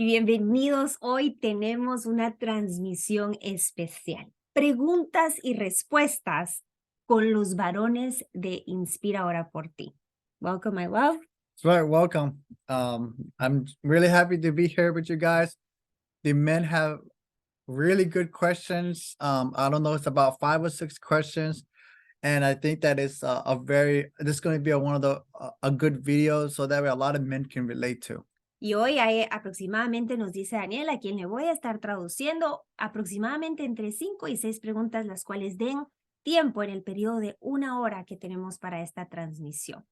Y bienvenidos. Hoy tenemos una transmisión especial. Preguntas y respuestas con los varones de Inspira Ahora por Ti. Welcome, my love. That's right. Welcome. I'm really happy to be here with you guys. The men have really good questions. I don't know, it's about 5 or 6 questions, and I think that it's this is going to be one of the a good video so that way a lot of men can relate to. Y hoy hay aproximadamente, nos dice Daniel, a quien le voy a estar traduciendo, aproximadamente entre 5 y 6 preguntas, las cuales den tiempo en el periodo de 1 hora que tenemos para esta transmisión.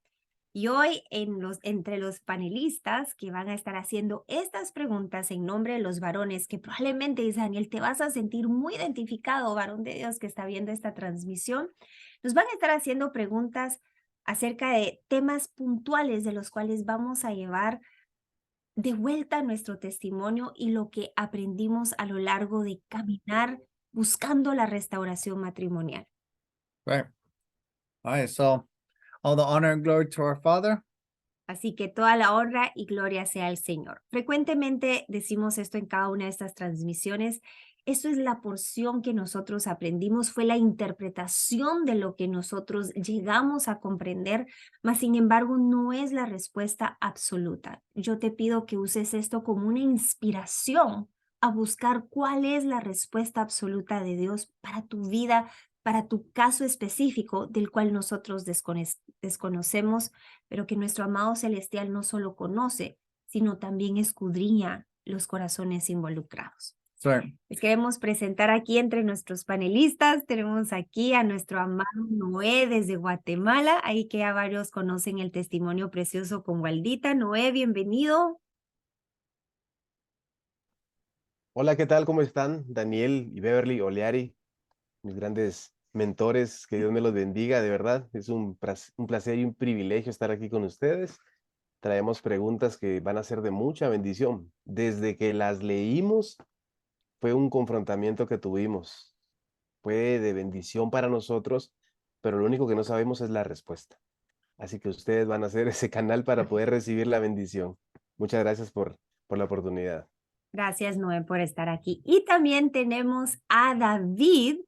Y hoy entre los panelistas que van a estar haciendo estas preguntas en nombre de los varones, que probablemente, dice Daniel, te vas a sentir muy identificado, varón de Dios que está viendo esta transmisión, nos van a estar haciendo preguntas acerca de temas puntuales de los cuales vamos a llevar de vuelta nuestro testimonio y lo que aprendimos a lo largo de caminar buscando la restauración matrimonial. Right. All right. So all the honor and glory to our Father. Así que toda la honra y gloria sea al Señor. Frecuentemente decimos esto en cada una de estas transmisiones. Esto es la porción que nosotros aprendimos, fue la interpretación de lo que nosotros llegamos a comprender, mas sin embargo no es la respuesta absoluta. Yo te pido que uses esto como una inspiración a buscar cuál es la respuesta absoluta de Dios para tu vida, para tu caso específico del cual nosotros desconocemos, pero que nuestro amado celestial no solo conoce, sino también escudriña los corazones involucrados. Right. Les queremos presentar aquí entre nuestros panelistas, tenemos aquí a nuestro amado Noé desde Guatemala, ahí que ya varios conocen el testimonio precioso con Waldita. Noé, bienvenido. Hola, ¿qué tal? ¿Cómo están? Daniel y Beverly Oleari, mis grandes mentores, que Dios me los bendiga, de verdad. Es un placer y un privilegio estar aquí con ustedes. Traemos preguntas que van a ser de mucha bendición. Desde que las leímos, fue un confrontamiento que tuvimos. Fue de bendición para nosotros, pero lo único que no sabemos es la respuesta. Así que ustedes van a ser ese canal para poder recibir la bendición. Muchas gracias por la oportunidad. Gracias, Noé, por estar aquí. Y también tenemos a David,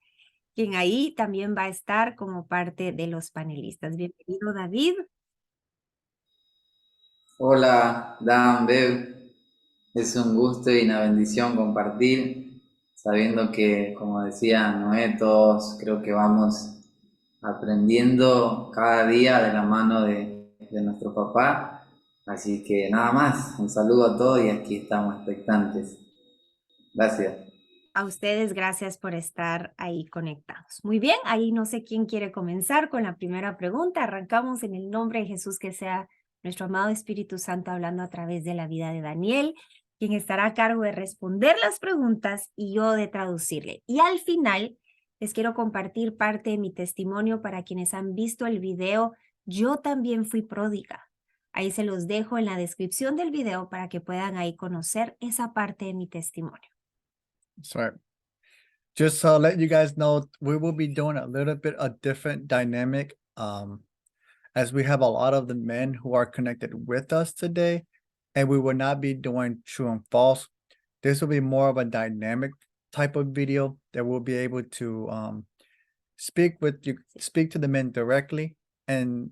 quien ahí también va a estar como parte de los panelistas. Bienvenido, David. Hola, Dan, Bev. Es un gusto y una bendición compartir, sabiendo que, como decía Noé, todos creo que vamos aprendiendo cada día de la mano de nuestro papá. Así que nada más, un saludo a todos y aquí estamos expectantes. Gracias. A ustedes, gracias por estar ahí conectados. Muy bien, ahí no sé quién quiere comenzar con la primera pregunta. Arrancamos en el nombre de Jesús, que sea nuestro amado Espíritu Santo hablando a través de la vida de Daniel, quien estará a cargo de responder las preguntas y yo de traducirle. Y al final, les quiero compartir parte de mi testimonio para quienes han visto el video. Yo también fui pródiga. Ahí se los dejo en la descripción del video para que puedan ahí conocer esa parte de mi testimonio. That's right. Just to let you guys know, we will be doing a little bit of different dynamic, as we have a lot of the men who are connected with us today, and we will not be doing true and false. This will be more of a dynamic type of video that we'll be able to speak to the men directly and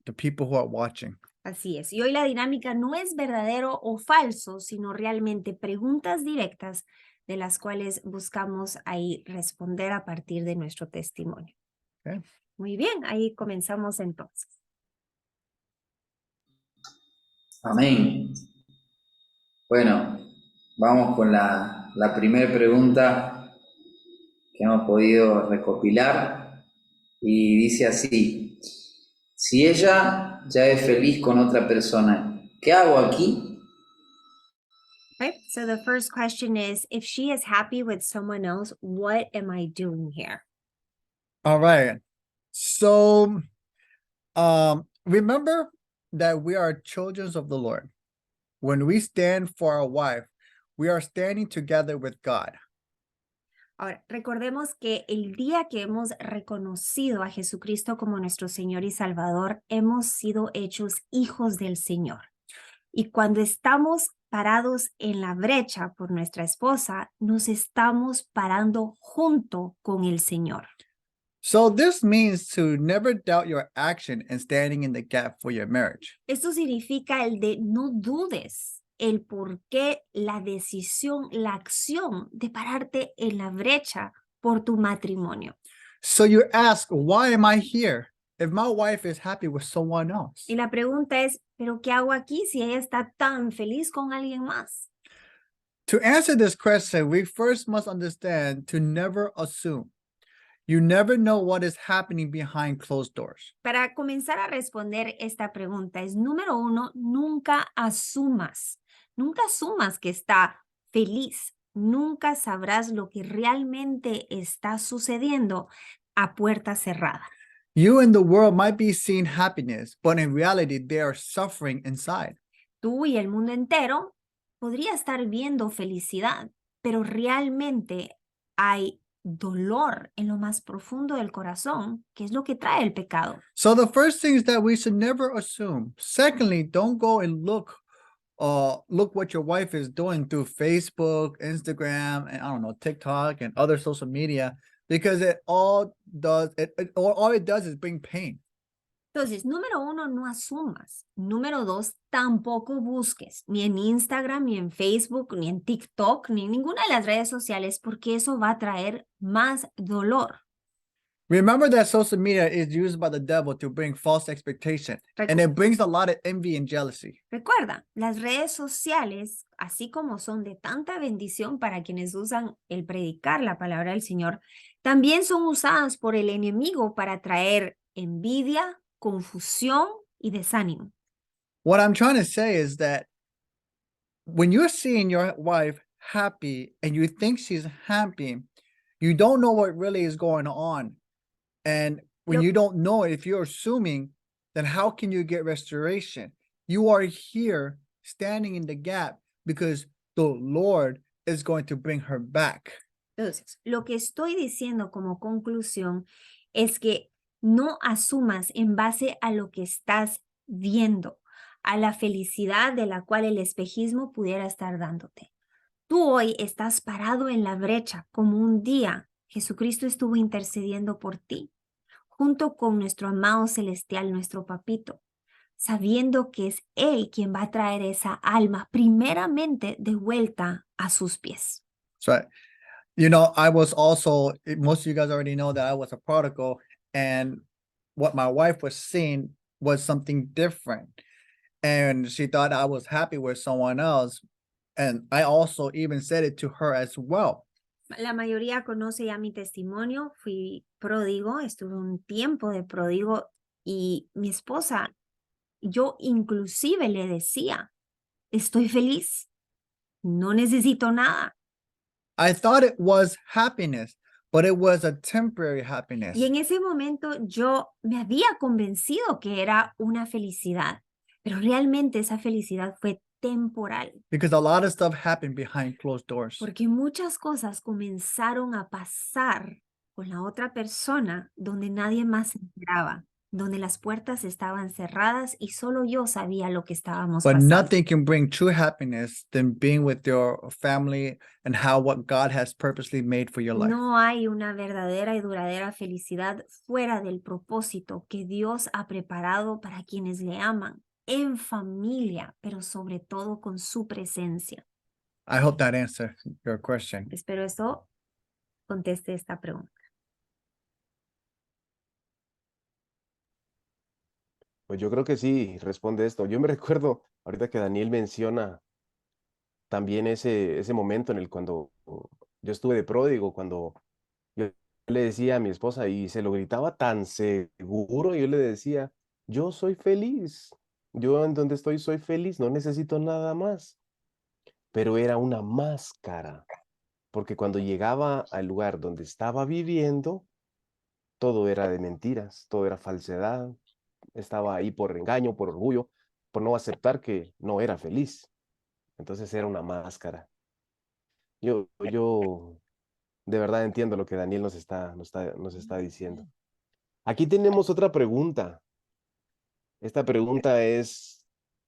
the people who are watching. Así es. Y hoy la dinámica no es verdadero o falso, sino realmente preguntas directas de las cuales buscamos ahí responder a partir de nuestro testimonio. Okay. Muy bien, ahí comenzamos entonces. Amén. Bueno, vamos con la primera pregunta que hemos podido recopilar y dice así: si ella ya es feliz con otra persona, ¿qué hago aquí? Okay, so the first question is, if she is happy with someone else, what am I doing here? All right. So, remember that we are children of the Lord. When we stand for our wife, we are standing together with God. Ahora, recordemos que el día que hemos reconocido a Jesucristo como nuestro Señor y Salvador, hemos sido hechos hijos del Señor. Y cuando estamos parados en la brecha por nuestra esposa, nos estamos parando junto con el Señor. So this means to never doubt your action and standing in the gap for your marriage. Esto significa el de no dudes el por qué, la decisión, la acción de pararte en la brecha por tu matrimonio. So you ask, why am I here if my wife is happy with someone else? Y la pregunta es, ¿pero qué hago aquí si ella está tan feliz con alguien más? To answer this question, we first must understand to never assume. You never know what is happening behind closed doors. Para comenzar a responder esta pregunta es, número uno, nunca asumas que está feliz. Nunca sabrás lo que realmente está sucediendo a puerta cerrada. You in the world might be seeing happiness, but in reality, they are suffering inside. Tú y el mundo entero podría estar viendo felicidad, pero realmente hay dolor en lo más profundo del corazón, que es lo que trae el pecado. So the first thing is that we should never assume. Secondly, don't go and look what your wife is doing through Facebook, Instagram, and I don't know, TikTok and other social media, because all it does is bring pain. Entonces, número uno, no asumas. Número dos, tampoco busques ni en Instagram, ni en Facebook, ni en TikTok, ni en ninguna de las redes sociales, porque eso va a traer más dolor. Remember that social media is used by the devil to bring false expectation, and it brings a lot of envy and jealousy. Recuerda, las redes sociales, así como son de tanta bendición para quienes usan el predicar la palabra del Señor, también son usadas por el enemigo para traer envidia, confusión y desánimo. What I'm trying to say is that when you're seeing your wife happy and you think she's happy, you don't know what really is going on. And when Lo- you don't know it, if you're assuming, then how can you get restoration? You are here standing in the gap because the Lord is going to bring her back. Entonces, lo que estoy diciendo como conclusión es que no asumas en base a lo que estás viendo, a la felicidad de la cual el espejismo pudiera estar dándote. Tú hoy estás parado en la brecha como un día Jesucristo estuvo intercediendo por ti, junto con nuestro amado celestial, nuestro papito, sabiendo que es Él quien va a traer esa alma primeramente de vuelta a sus pies. So, you know, I was also, most of you guys already know that I was a prodigal, and what my wife was seeing was something different. And she thought I was happy with someone else. And I also even said it to her as well. La mayoría conoce ya mi testimonio, fui pródigo, estuve un tiempo de pródigo y mi esposa, yo inclusive le decía, estoy feliz, no necesito nada. I thought it was happiness, but it was a temporary happiness. Y en ese momento yo me había convencido que era una felicidad, pero realmente esa felicidad fue temporal, Because a lot of stuff happened behind closed doors. porque muchas cosas comenzaron a pasar con la otra persona donde nadie más se enteraba, donde las puertas estaban cerradas y solo yo sabía lo que estábamos But pasando. nothing can bring true happiness than being with your family and how what God has purposely made for your life. No hay una verdadera y duradera felicidad fuera del propósito que Dios ha preparado para quienes le aman, en familia, pero sobre todo con su presencia. I hope that answers your question. Espero eso conteste esta pregunta. Pues yo creo que sí, responde esto. Yo me recuerdo ahorita que Daniel menciona también ese momento en el cuando yo estuve de pródigo, cuando yo le decía a mi esposa y se lo gritaba tan seguro, yo le decía, yo soy feliz, yo en donde estoy soy feliz, no necesito nada más. Pero era una máscara, porque cuando llegaba al lugar donde estaba viviendo, todo era de mentiras, todo era falsedad, estaba ahí por engaño, por orgullo, por no aceptar que no era feliz. Entonces era una máscara. Yo de verdad entiendo lo que Daniel nos está diciendo. Aquí tenemos otra pregunta. Esta pregunta es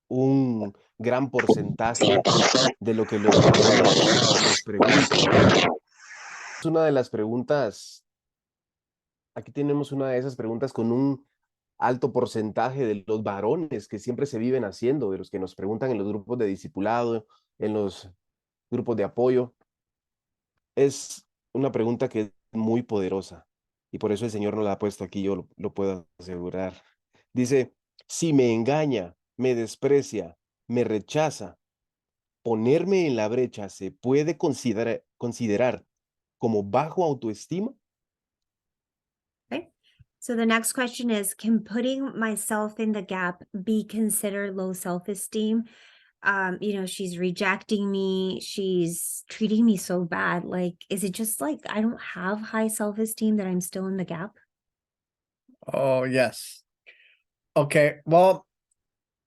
un gran porcentaje de lo que los varones nos preguntan. Es una de las preguntas, aquí tenemos una de esas preguntas con un alto porcentaje de los varones que siempre se viven haciendo, de los que nos preguntan en los grupos de discipulado, en los grupos de apoyo. Es una pregunta que es muy poderosa y por eso el Señor nos la ha puesto aquí, yo lo puedo asegurar. Dice, si me engaña, me desprecia, me rechaza, ponerme en la brecha se puede considerar como bajo autoestima. Okay. So the next question is, can putting myself in the gap be considered low self-esteem? She's rejecting me. She's treating me so bad. Like, is it just like I don't have high self-esteem that I'm still in the gap? Oh, yes. Okay, well,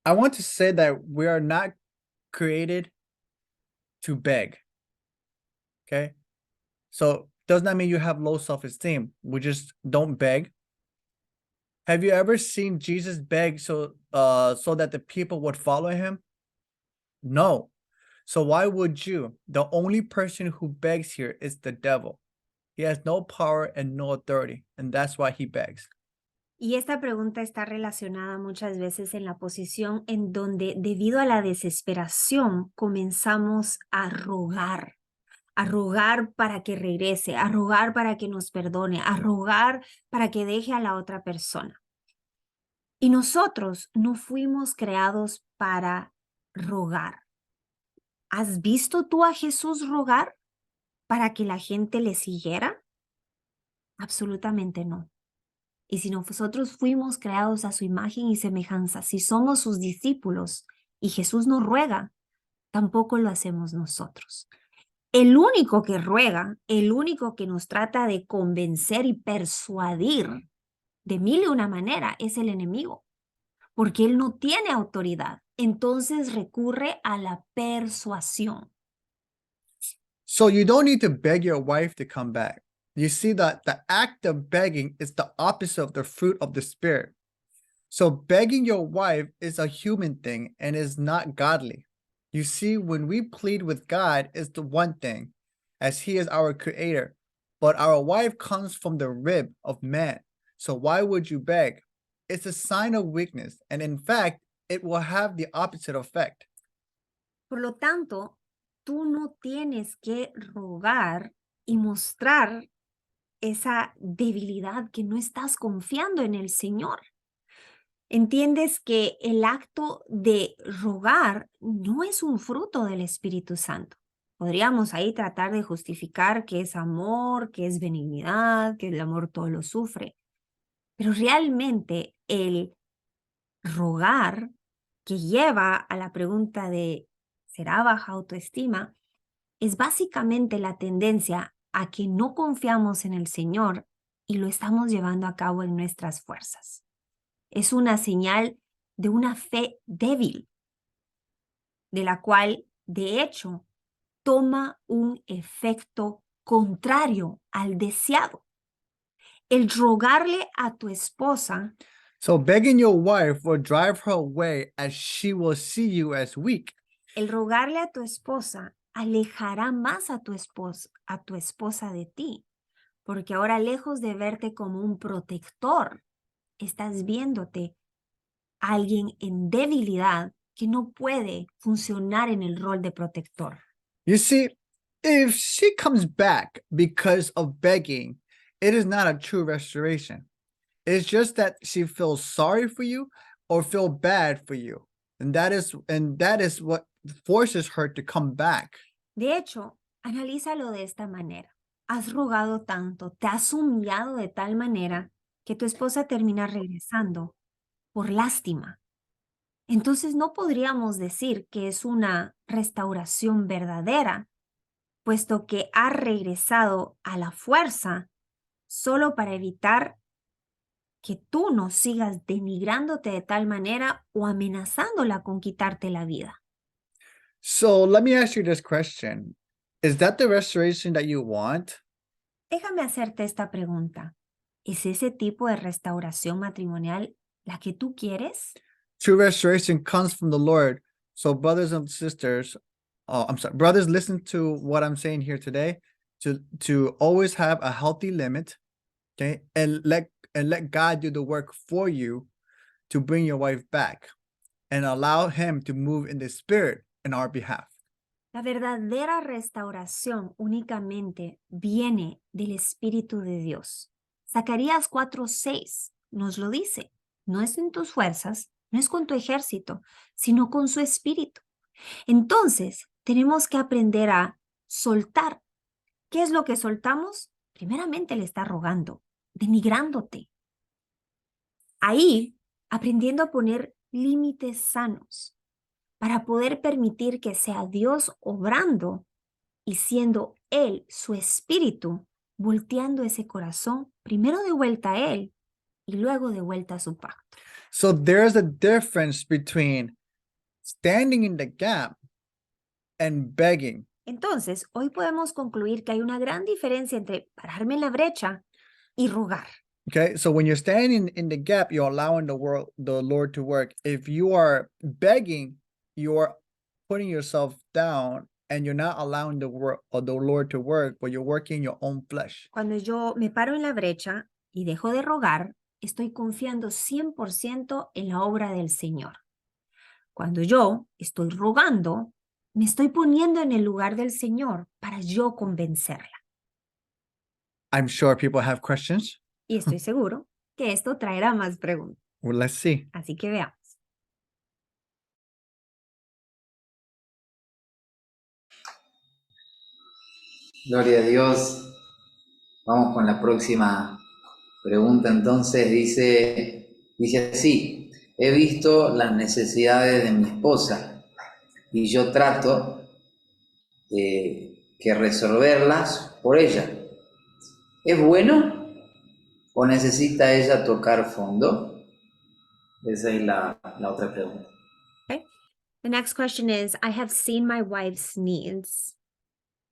I want to say that we are not created to beg. Okay, so does not mean you have low self-esteem. We just don't beg. Have you ever seen Jesus beg so that the people would follow him? No. So why would you? The only person who begs here is the devil. He has no power and no authority, and that's why he begs. Y esta pregunta está relacionada muchas veces en la posición en donde, debido a la desesperación, comenzamos a rogar para que regrese, a rogar para que nos perdone, a rogar para que deje a la otra persona. Y nosotros no fuimos creados para rogar. ¿Has visto tú a Jesús rogar para que la gente le siguiera? Absolutamente no. Y si nosotros fuimos creados a su imagen y semejanza, si somos sus discípulos y Jesús nos ruega, tampoco lo hacemos nosotros. El único que ruega, el único que nos trata de convencer y persuadir de mil y una manera es el enemigo, porque él no tiene autoridad. Entonces recurre a la persuasión. So you don't need to beg your wife to come back. You see that the act of begging is the opposite of the fruit of the Spirit. So begging your wife is a human thing and is not godly. You see, when we plead with God, it's the one thing, as he is our creator. But our wife comes from the rib of man. So why would you beg? It's a sign of weakness, and in fact, it will have the opposite effect. Por lo tanto, tú no tienes que rogar y mostrar esa debilidad que no estás confiando en el Señor. Entiendes que el acto de rogar no es un fruto del Espíritu Santo. Podríamos ahí tratar de justificar que es amor, que es benignidad, que el amor todo lo sufre. Pero realmente el rogar que lleva a la pregunta de ¿será baja autoestima? Es básicamente la tendencia a que no confiamos en el Señor y lo estamos llevando a cabo en nuestras fuerzas. Es una señal de una fe débil, de la cual, de hecho, toma un efecto contrario al deseado. El rogarle a tu esposa, So begging your wife will drive her away as she will see you as weak. el rogarle a tu esposa alejará más a tu esposa de ti, porque ahora, lejos de verte como un protector, estás viéndote alguien en debilidad que no puede funcionar en el rol de protector. You see, if she comes back because of begging, it is not a true restoration. It's just that she feels sorry for you or feel bad for you. And that is what forces her to come back. De hecho, analízalo de esta manera. Has rogado tanto, te has humillado de tal manera que tu esposa termina regresando por lástima. Entonces no podríamos decir que es una restauración verdadera, puesto que ha regresado a la fuerza solo para evitar que tú no sigas denigrándote de tal manera o amenazándola con quitarte la vida. So let me ask you this question. Is that the restoration that you want? Déjame hacerte esta pregunta. ¿Es ese tipo de restauración matrimonial la que tú quieres? True restoration comes from the Lord, So brothers and sisters, I'm sorry, brothers, listen to what I'm saying here today, to always have a healthy limit, okay? And let God do the work for you to bring your wife back and allow him to move in the spirit in our behalf. La verdadera restauración únicamente viene del Espíritu de Dios. Zacarías 4:6 nos lo dice. No es en tus fuerzas, no es con tu ejército, sino con su Espíritu. Entonces, tenemos que aprender a soltar. ¿Qué es lo que soltamos? Primeramente le está rogando, denigrándote. Ahí, aprendiendo a poner límites sanos para poder permitir que sea Dios obrando y siendo Él, su Espíritu, volteando ese corazón, primero de vuelta a Él y luego de vuelta a su pacto. So there's a difference between standing in the gap and begging. Entonces, hoy podemos concluir que hay una gran diferencia entre pararme en la brecha y rogar. Okay, so when you're standing in the gap, you're allowing the Lord to work. If you are begging, you're putting yourself down and you're not allowing the Lord to work, but you're working your own flesh. Cuando yo me paro en la brecha y dejo de rogar, estoy confiando 100% en la obra del Señor. Cuando yo estoy rogando, me estoy poniendo en el lugar del Señor para yo convencerla. I'm sure people have questions. Y estoy seguro que esto traerá más preguntas. Well, let's see. Así que veamos. Gloria a Dios. Vamos con la próxima pregunta. Entonces dice así: he visto las necesidades de mi esposa y yo trato que resolverlas por ella. ¿Es bueno o necesita ella tocar fondo? Esa es la otra pregunta. Okay. The next question is, I have seen my wife's needs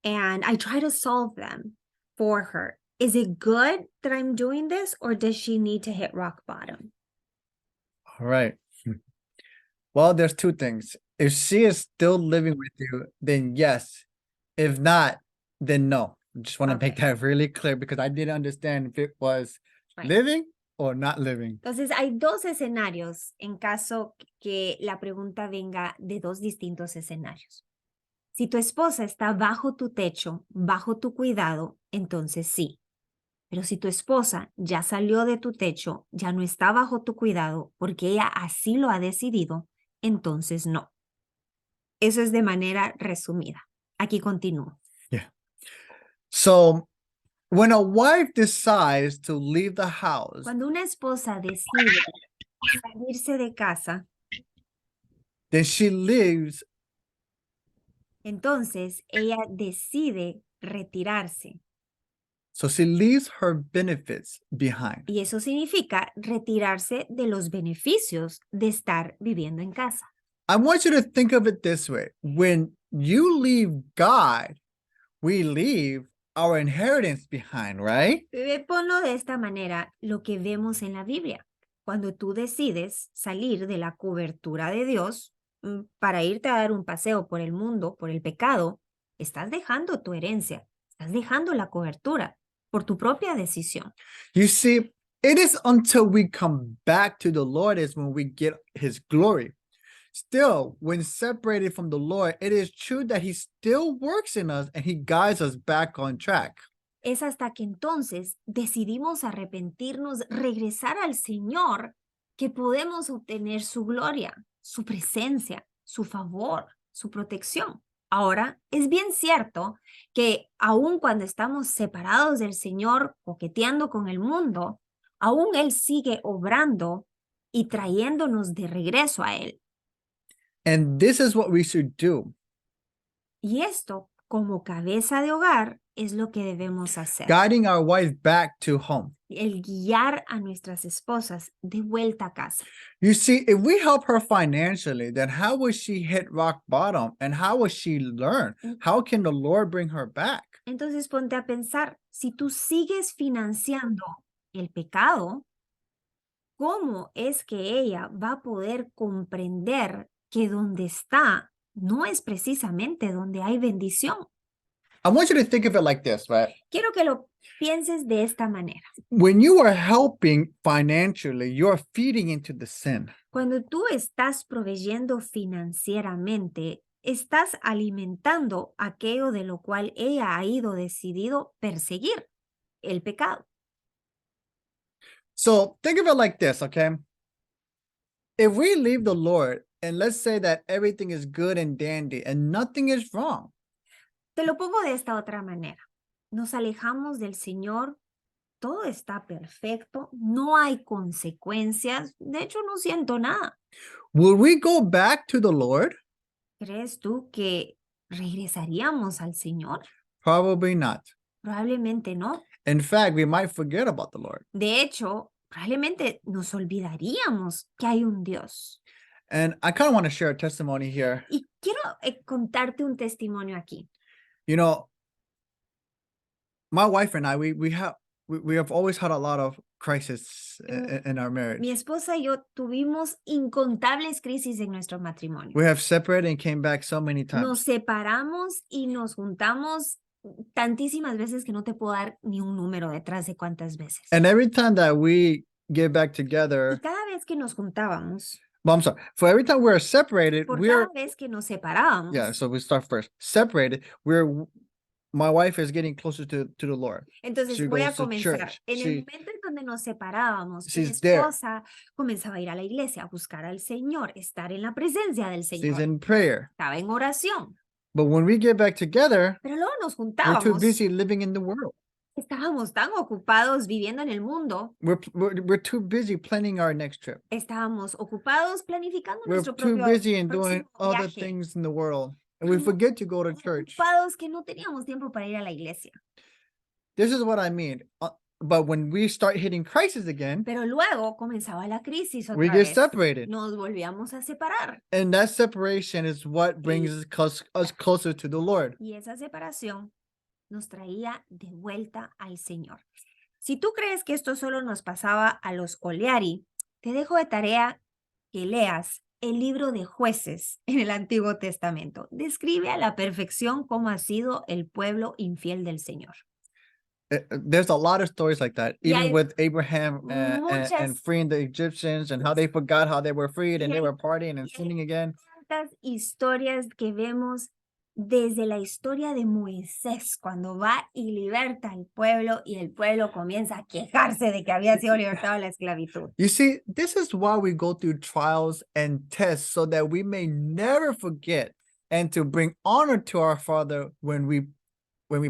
and I try to solve them for her. Is it good that I'm doing this or does she need to hit rock bottom? All right. Well, there's two things. If she is still living with you, then yes. If not, then no. Just want to make Okay. that really clear because I didn't understand if it was Right. living or not living. Entonces, hay dos escenarios en caso que la pregunta venga de dos distintos escenarios. Si tu esposa está bajo tu techo, bajo tu cuidado, entonces sí. Pero si tu esposa ya salió de tu techo, ya no está bajo tu cuidado porque ella así lo ha decidido, entonces no. Eso es de manera resumida. Aquí continúo. So when a wife decides to leave the house, Cuando una esposa decide salirse de casa, then she leaves entonces ella decide retirarse. So she leaves her benefits behind. Y eso significa retirarse de los beneficios de estar viviendo en casa. I want you to think of it this way. When you leave God, we leave our inheritance behind, right? Ponlo de esta manera, lo que vemos en la Biblia. Cuando tú decides salir de la cobertura de Dios para irte a dar un paseo por el mundo, por el pecado, estás dejando tu herencia, estás dejando la cobertura por tu propia decisión. You see, it is until we come back to the Lord is when we get his glory. Still, when separated from the Lord, it is true that he still works in us and he guides us back on track. Es hasta que entonces decidimos arrepentirnos, regresar al Señor, que podemos obtener su gloria, su presencia, su favor, su protección. Ahora, es bien cierto que aun cuando estamos separados del Señor, coqueteando con el mundo, aún Él sigue obrando y trayéndonos de regreso a Él. And this is what we should do. Y esto, como cabeza de hogar, es lo que debemos hacer. Guiding our wife back to home. El guiar a nuestras esposas de vuelta a casa. You see, if we help her financially, then how will she hit rock bottom and how will she learn? How can the Lord bring her back? Entonces ponte a pensar, si tú sigues financiando el pecado, ¿cómo es que ella va a poder comprender que donde está no es precisamente donde hay bendición. I want you to think of it like this, right? Quiero que lo pienses de esta manera. When you are helping financially, you're feeding into the sin. Cuando tú estás proveyendo financieramente, estás alimentando aquello de lo cual ella ha ido decidido perseguir, el pecado. So think of it like this, okay? If we leave the Lord and let's say that everything is good and dandy and nothing is wrong, Te lo pongo de esta otra manera. Nos alejamos del Señor, todo está perfecto, no hay consecuencias, de hecho no siento nada. will we go back to the Lord? ¿Crees tú que regresaríamos al Señor? Probably not. Probablemente no. In fact, we might forget about the Lord. De hecho, probablemente nos olvidaríamos que hay un Dios. And I kind of want to share a testimony here. Y quiero contarte un testimonio aquí. You know, my wife and I, we have always had a lot of crisis in our marriage. Mi esposa y yo tuvimos incontables crisis en nuestro matrimonio. We have separated and came back so many times. Nos separamos y nos juntamos tantísimas veces que no te puedo dar ni un número detrás de cuántas veces. And every time that we get back Y together, cada vez que nos juntábamos, well, I'm sorry, for every time we're separated, por we're, cada vez que nos separábamos, yeah, so we start first. Separated, my wife is getting closer to the Lord. entonces she voy a goes to comenzar. church. En el She- momento en donde nos separábamos, mi she's there. esposa comenzaba a ir a la iglesia, a buscar al Señor, estar en la presencia del She's Señor. in prayer. Estaba en oración. But when we get back together, Pero luego nos we're too juntábamos. busy living in the world. Estábamos tan ocupados viviendo en el mundo. We're too busy planning our next trip. Estábamos ocupados planificando We're nuestro too propio busy in doing próximo other viaje. things in the world. And we Estamos forget to go to church. ocupados que no teníamos tiempo para ir a la iglesia. This is what I mean. But when we start hitting crisis again, Pero luego comenzaba la crisis we otra get vez. separated. Nos volvíamos a separar. And that separation is what brings us closer to the Lord. Y esa separación nos traía de vuelta al Señor. Si tú crees que esto solo nos pasaba a los Oleari, te dejo de tarea que leas el libro de Jueces en el Antiguo Testamento. Describe a la perfección cómo ha sido el pueblo infiel del Señor. There's a lot of stories like that, Y even hay with Abraham and muchas- freeing the Egyptians and how they forgot how they were freed and y they hay- were partying and y hay sinning again. Tantas historias que vemos desde la historia de Moisés, cuando va y liberta al pueblo y el pueblo comienza a quejarse de que había sido libertado de la esclavitud. You see, this is why we go through trials and tests so that we may never forget and to bring honor to our Father when we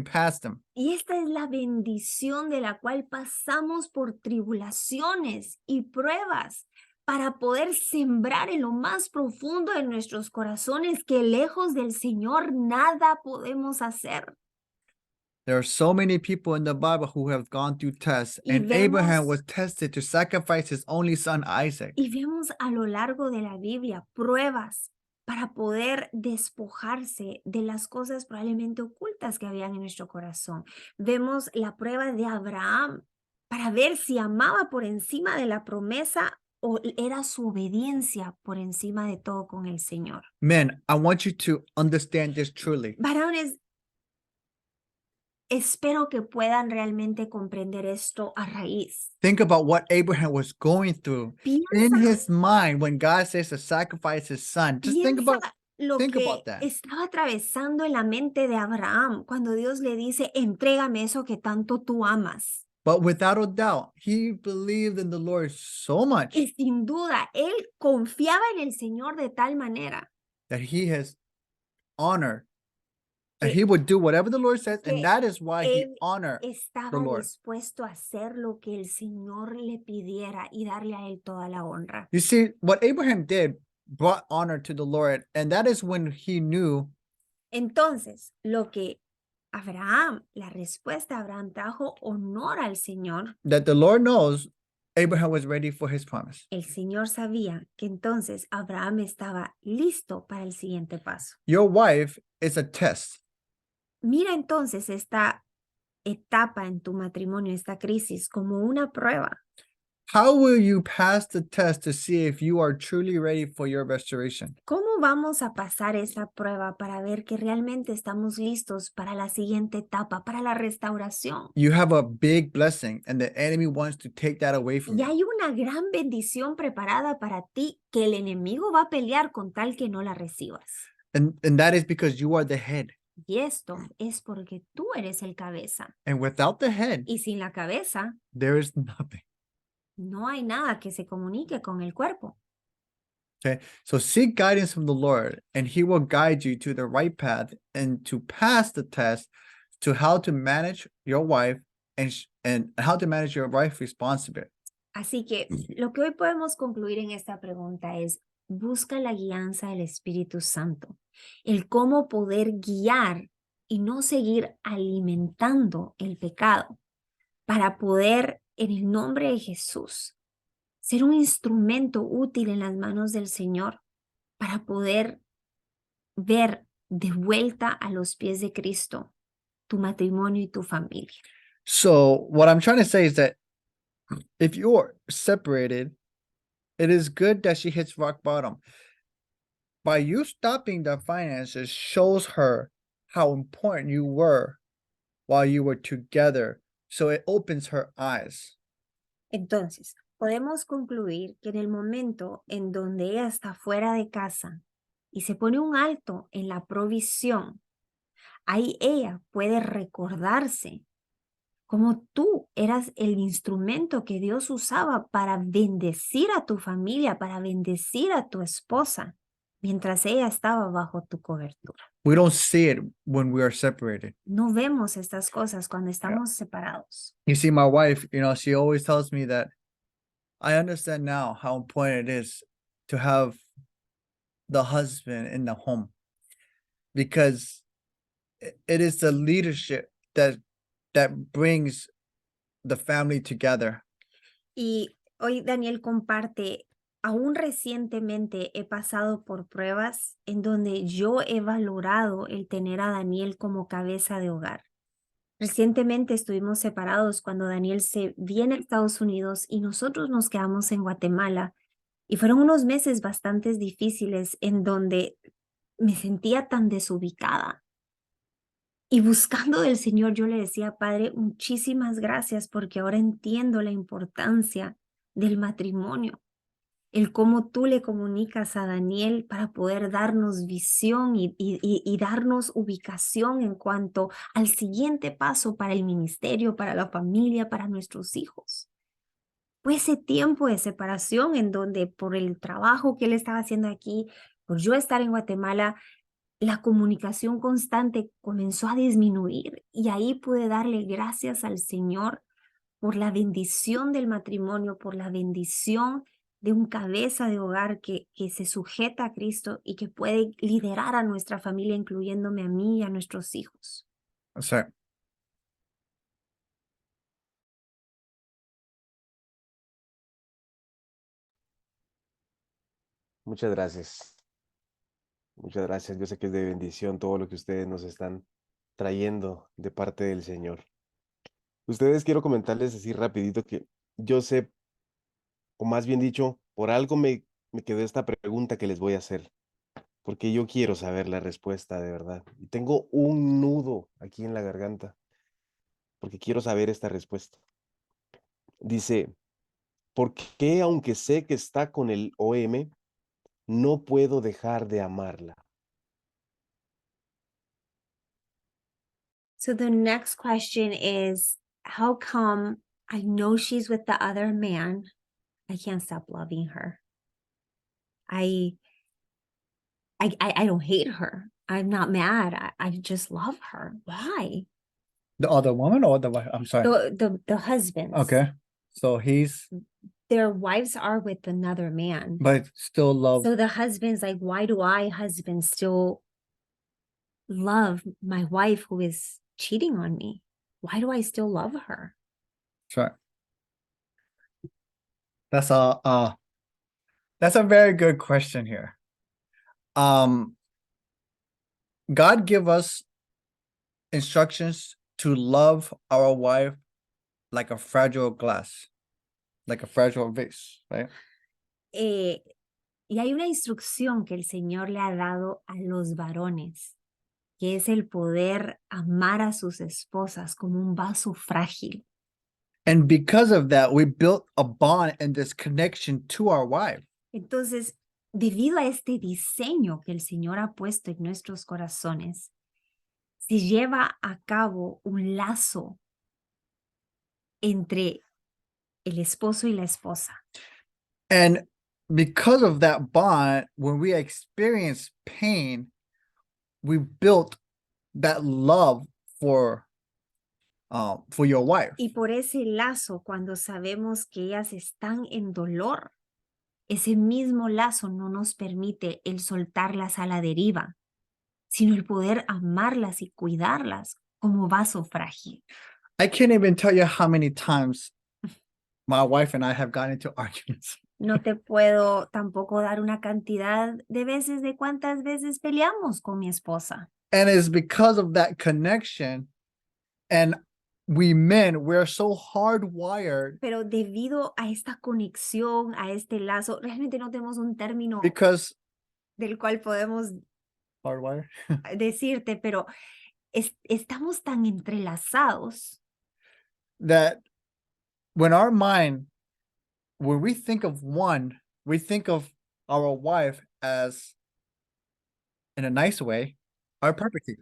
pass them. Y esta es la bendición de la cual pasamos por tribulaciones y pruebas para poder sembrar en lo más profundo de nuestros corazones que lejos del Señor nada podemos hacer. There are so many people in the Bible who have gone through tests, Y and Abraham vemos- was tested to sacrifice his only son Isaac. Y vemos a lo largo de la Biblia pruebas para poder despojarse de las cosas probablemente ocultas que habían en nuestro corazón. Vemos la prueba de Abraham para ver si amaba por encima de la promesa o era su obediencia por encima de todo con el Señor. Men, I want you to understand this truly. Varones, espero que puedan realmente comprender esto a raíz. Think about what Abraham was going through in Piensa, his mind when God says to sacrifice his son. Just think about piensa lo think que about that. estaba atravesando en la mente de Abraham cuando Dios le dice, entrégame eso que tanto tú amas. But without a doubt, he believed in the Lord so much Y sin duda, él confiaba en el Señor de tal manera that he has honored and que he would do whatever the Lord says, que and that is why he él honored. estaba Lord. dispuesto a hacer lo que el Señor le pidiera y darle a él toda la honra. You see, what Abraham did brought honor to the Lord, and that is when he knew Entonces, lo que Abraham, la respuesta de Abraham trajo honor al Señor. that the Lord knows Abraham was ready for his promise. El Señor sabía que entonces Abraham estaba listo para el siguiente paso. Your wife is a test. Mira entonces esta etapa en tu matrimonio, esta crisis, como una prueba. How will you pass the test to see if you are truly ready for your restoration? ¿Cómo vamos a pasar esa prueba para ver que realmente estamos listos para la siguiente etapa, para la restauración? You have a big blessing, and the enemy wants to take that away from Y you. hay una gran bendición preparada para ti que el enemigo va a pelear con tal que no la recibas. And that is because you are the head. Y esto es porque tú eres el cabeza. And without the head, Y sin la cabeza, there is nothing. no hay nada que se comunique con el cuerpo. Okay. So seek guidance from the Lord, and He will guide you to the right path and to pass the test to how to manage your wife and how to manage your wife responsibly. Así que lo que hoy podemos concluir en esta pregunta es, busca la guianza del Espíritu Santo, el cómo poder guiar y no seguir alimentando el pecado para poder, en el nombre de Jesús, ser un instrumento útil en las manos del Señor para poder ver de vuelta a los pies de Cristo tu matrimonio y tu familia. So what I'm trying to say is that if you're separated, it is good that she hits rock bottom. By you stopping the finances shows her how important you were while you were together. So it opens her eyes. Entonces, podemos concluir que en el momento en donde ella está fuera de casa y se pone un alto en la provisión, ahí ella puede recordarse cómo tú eras el instrumento que Dios usaba para bendecir a tu familia, para bendecir a tu esposa, mientras ella estaba bajo tu cobertura. We don't see it when we are separated. No vemos estas cosas cuando estamos separados. You see, my wife, she always tells me that I understand now how important it is to have the husband in the home, because it is the leadership that brings the family together. Y hoy Daniel comparte, aún recientemente he pasado por pruebas en donde yo he valorado el tener a Daniel como cabeza de hogar. Recientemente estuvimos separados cuando Daniel se viene a Estados Unidos y nosotros nos quedamos en Guatemala. Y fueron unos meses bastante difíciles en donde me sentía tan desubicada. Y buscando del Señor, yo le decía, Padre, muchísimas gracias porque ahora entiendo la importancia del matrimonio. El cómo tú le comunicas a Daniel para poder darnos visión y darnos ubicación en cuanto al siguiente paso para el ministerio, para la familia, para nuestros hijos. Fue ese tiempo de separación en donde por el trabajo que él estaba haciendo aquí, por yo estar en Guatemala, la comunicación constante comenzó a disminuir y ahí pude darle gracias al Señor por la bendición del matrimonio, por la bendición de un cabeza de hogar que se sujeta a Cristo y que puede liderar a nuestra familia, incluyéndome a mí y a nuestros hijos. That's right. Muchas gracias. Muchas gracias. Yo sé que es de bendición todo lo que ustedes nos están trayendo de parte del Señor. Ustedes quiero comentarles así rapidito que yo sé, o más bien dicho, por algo me quedó esta pregunta que les voy a hacer, porque yo quiero saber la respuesta de verdad. Y tengo un nudo aquí en la garganta, porque quiero saber esta respuesta. Dice, ¿por qué aunque sé que está con el OM, no puedo dejar de amarla? So the next question is, how come I know she's with the other man, I can't stop loving her? I don't hate her. I'm not mad. I just love her. Why? The other woman or the wife? I'm sorry. The husbands. Okay. So Their wives are with another man. but still love. So the husband's like, why do I, husband, still love my wife who is cheating on me? Why do I still love her? Sure. That's a very good question here. God give us instructions to love our wife like a fragile glass. like a fragile vase, right? Y hay una instrucción que el Señor le ha dado a los varones, que es el poder amar a sus esposas como un vaso frágil. And because of that, we built a bond and this connection to our wife. Entonces, debido a este diseño que el Señor ha puesto en nuestros corazones, se lleva a cabo un lazo entre el esposo y la esposa. And because of that bond, when we experience pain, we built that love for your wife. Y por ese lazo, cuando sabemos que ellas están en dolor, ese mismo lazo no nos permite el soltarlas a la deriva, sino el poder amarlas y cuidarlas como vaso frágil. I can't even tell you how many times my wife and I have gotten into arguments. No te puedo tampoco dar una cantidad de veces de cuántas veces peleamos con mi esposa. And it's because of that connection. And we men, we're so hardwired Pero debido a esta conexión, a este lazo, realmente no tenemos un término because del cual podemos hardwired. decirte, pero estamos tan entrelazados That when our mind, when we think of one, we think of our wife as, in a nice way, our property.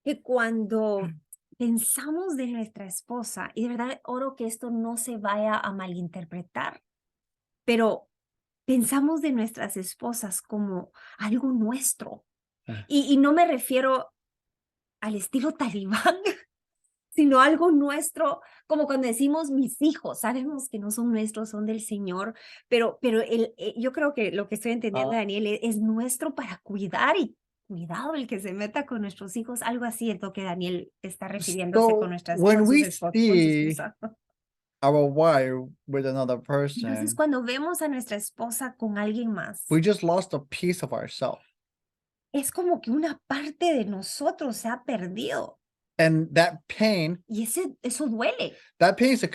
que cuando pensamos de nuestra esposa, y de verdad oro que esto no se vaya a malinterpretar, pero pensamos de nuestras esposas como algo nuestro. Ah. Y no me refiero al estilo talibán, sino algo nuestro, como cuando decimos mis hijos, sabemos que no son nuestros, son del Señor, pero yo creo que lo que estoy entendiendo, Ah. Daniel, es nuestro para cuidar y cuidado el que se meta con nuestros hijos, algo así es lo que Daniel está refiriéndose So con nuestras when con sus we esposas, con su see esposa. our wife with another Entonces, person, cuando vemos a nuestra esposa con alguien más, we just lost a piece of ourselves. es como que una parte de nosotros se ha perdido. And that pain Y eso duele. is a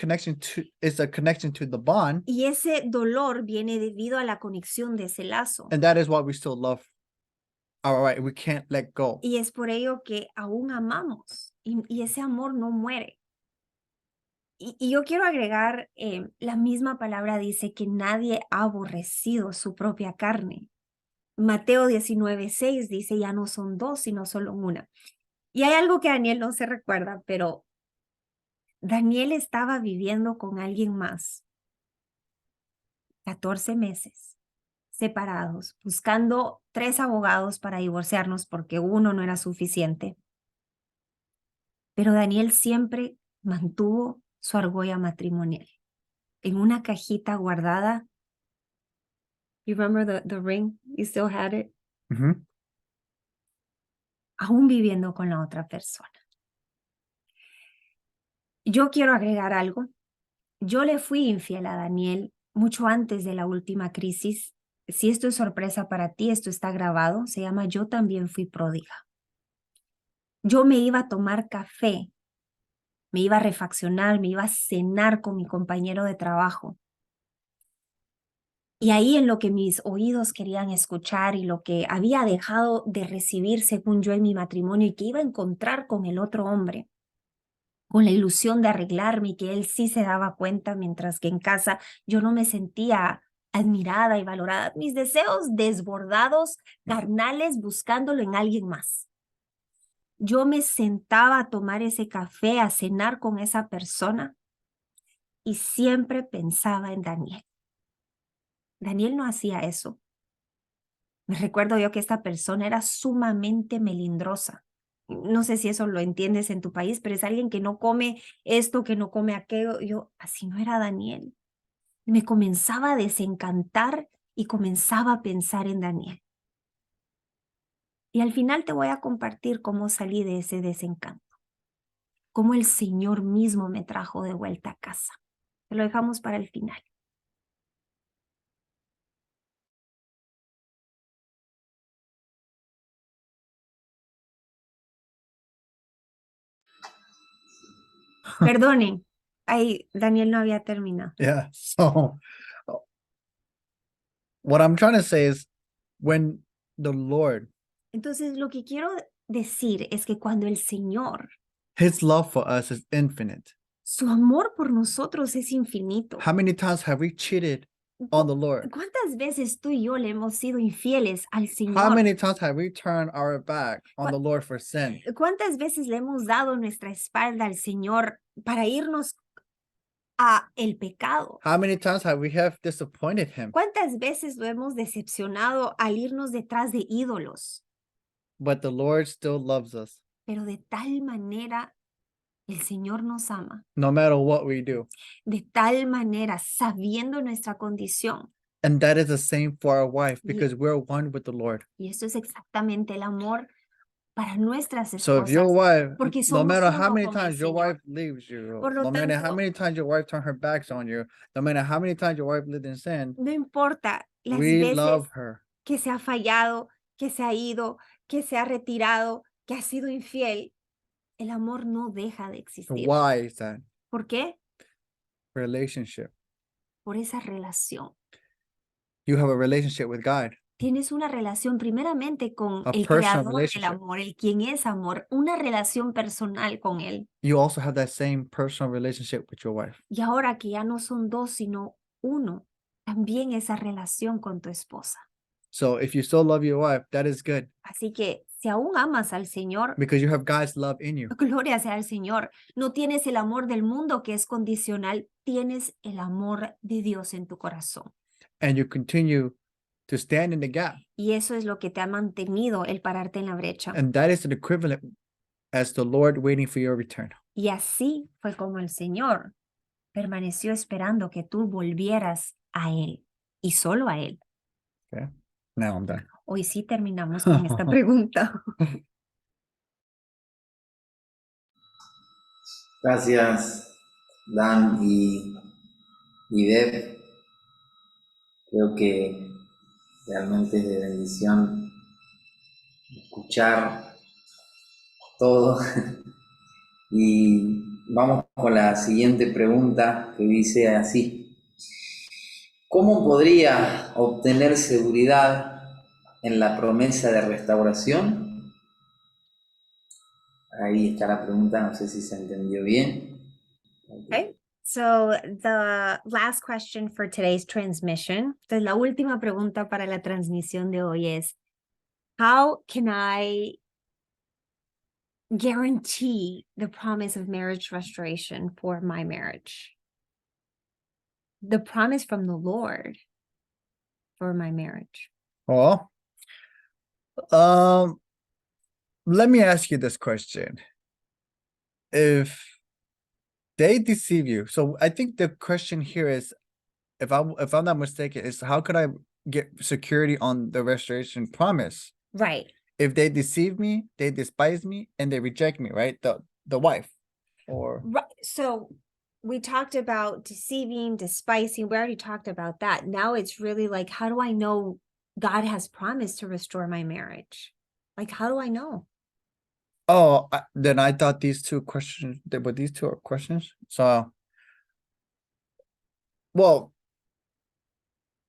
connection to the bond. Y ese dolor viene debido a la conexión de ese lazo. And that is why we still love our wife. We can't let go. Y es por ello que aún amamos. Y ese amor no muere. Y yo quiero agregar, la misma palabra dice que nadie ha aborrecido su propia carne. Mateo 19:6 dice, ya no son dos, sino solo una. Y hay algo que Daniel no se recuerda, pero Daniel estaba viviendo con alguien más 14 meses separados, buscando 3 abogados para divorciarnos porque uno no era suficiente. Pero Daniel siempre mantuvo su argolla matrimonial en una cajita guardada. You remember the ring? You still had it? Mhm. Aún viviendo con la otra persona. Yo quiero agregar algo. Yo le fui infiel a Daniel mucho antes de la última crisis. Si esto es sorpresa para ti, esto está grabado. Se llama Yo también fui pródiga. Yo me iba a tomar café, me iba a refaccionar, me iba a cenar con mi compañero de trabajo. Y ahí en lo que mis oídos querían escuchar y lo que había dejado de recibir según yo en mi matrimonio y que iba a encontrar con el otro hombre, con la ilusión de arreglarme y que él sí se daba cuenta, mientras que en casa yo no me sentía admirada y valorada. Mis deseos desbordados, carnales, buscándolo en alguien más. Yo me sentaba a tomar ese café, a cenar con esa persona y siempre pensaba en Daniel. Daniel no hacía eso. Me recuerdo yo que esta persona era sumamente melindrosa. No sé si eso lo entiendes en tu país, pero es alguien que no come esto, que no come aquello. Yo, así no era Daniel. Me comenzaba a desencantar y comenzaba a pensar en Daniel. Y al final te voy a compartir cómo salí de ese desencanto. Cómo el Señor mismo me trajo de vuelta a casa. Te lo dejamos para el final. Perdonen, Ay, Daniel no había terminado. Yeah. So what I'm trying to say is when the Lord, Entonces, lo que quiero decir es que cuando el Señor, his love for us is infinite. su amor por nosotros es infinito. How many times have we cheated on the Lord? ¿Cuántas veces tú y yo le hemos sido infieles al How Señor? many times have we turned our back on the Lord for sin? ¿Cuántas veces le hemos dado nuestra espalda al Señor para irnos a el pecado? How many times have we have disappointed him? ¿Cuántas veces lo hemos decepcionado al irnos detrás de ídolos? But the Lord still loves us Pero de tal manera el Señor nos ama, no matter what we do. de tal manera sabiendo nuestra condición. And that is the same for our wife Ye- because we're one with the Lord. Y esto es exactamente el amor para nuestras So if your esposas. wife, Porque no somos matter how uno many con el times your Señor. wife leaves you, Por lo no matter how tanto, many times your wife turn her backs on you, no matter how many times your wife lived in sin, no importa las we veces love her. que se ha fallado, que se ha ido, que se ha retirado, que ha sido infiel, el amor no deja de So existir. why is that? ¿Por qué? Relationship. Por esa relación. You have a relationship with God, Tienes una relación primeramente con a el personal creador del relationship. amor, el quien es amor, una relación personal con él. You also have that same personal relationship with your wife. Y ahora que ya no son dos, sino uno, también esa relación con tu esposa. So if you still love your wife, that is good Así que si aún amas al Señor, because you have God's love in you. gloria sea al Señor. No tienes el amor del mundo que es condicional, tienes el amor de Dios en tu corazón. And you continue to stand in the gap. Y eso es lo que te ha mantenido el pararte en la brecha. And that is the equivalent as the Lord waiting for your return. Y así fue como el Señor permaneció esperando que tú volvieras a Él y solo a Él. Okay. Now I'm done. Hoy sí terminamos con esta pregunta. Gracias, Dan y Deb. Creo que realmente es de bendición escuchar todo. Y vamos con la siguiente pregunta que dice así. ¿Cómo podría obtener seguridad en la promesa de restauración? Ahí está la pregunta, no sé si se entendió bien. Okay. So the last question for today's transmission, entonces la última pregunta para la transmisión de hoy es, how can I guarantee the promise of marriage restoration for my marriage? The promise from the Lord for my marriage. Well, let me ask you this question. If they deceive you, so I think the question here is, if I'm not mistaken, is how could I get security on the restoration promise? Right. If they deceive me, they despise me, and they reject me, right? The wife, or Right. So we talked about deceiving, despising. We already talked about that. Now it's really like, how do I know God has promised to restore my marriage? Like, how do I know? oh, then I thought these two questions, but these two are questions. So, well,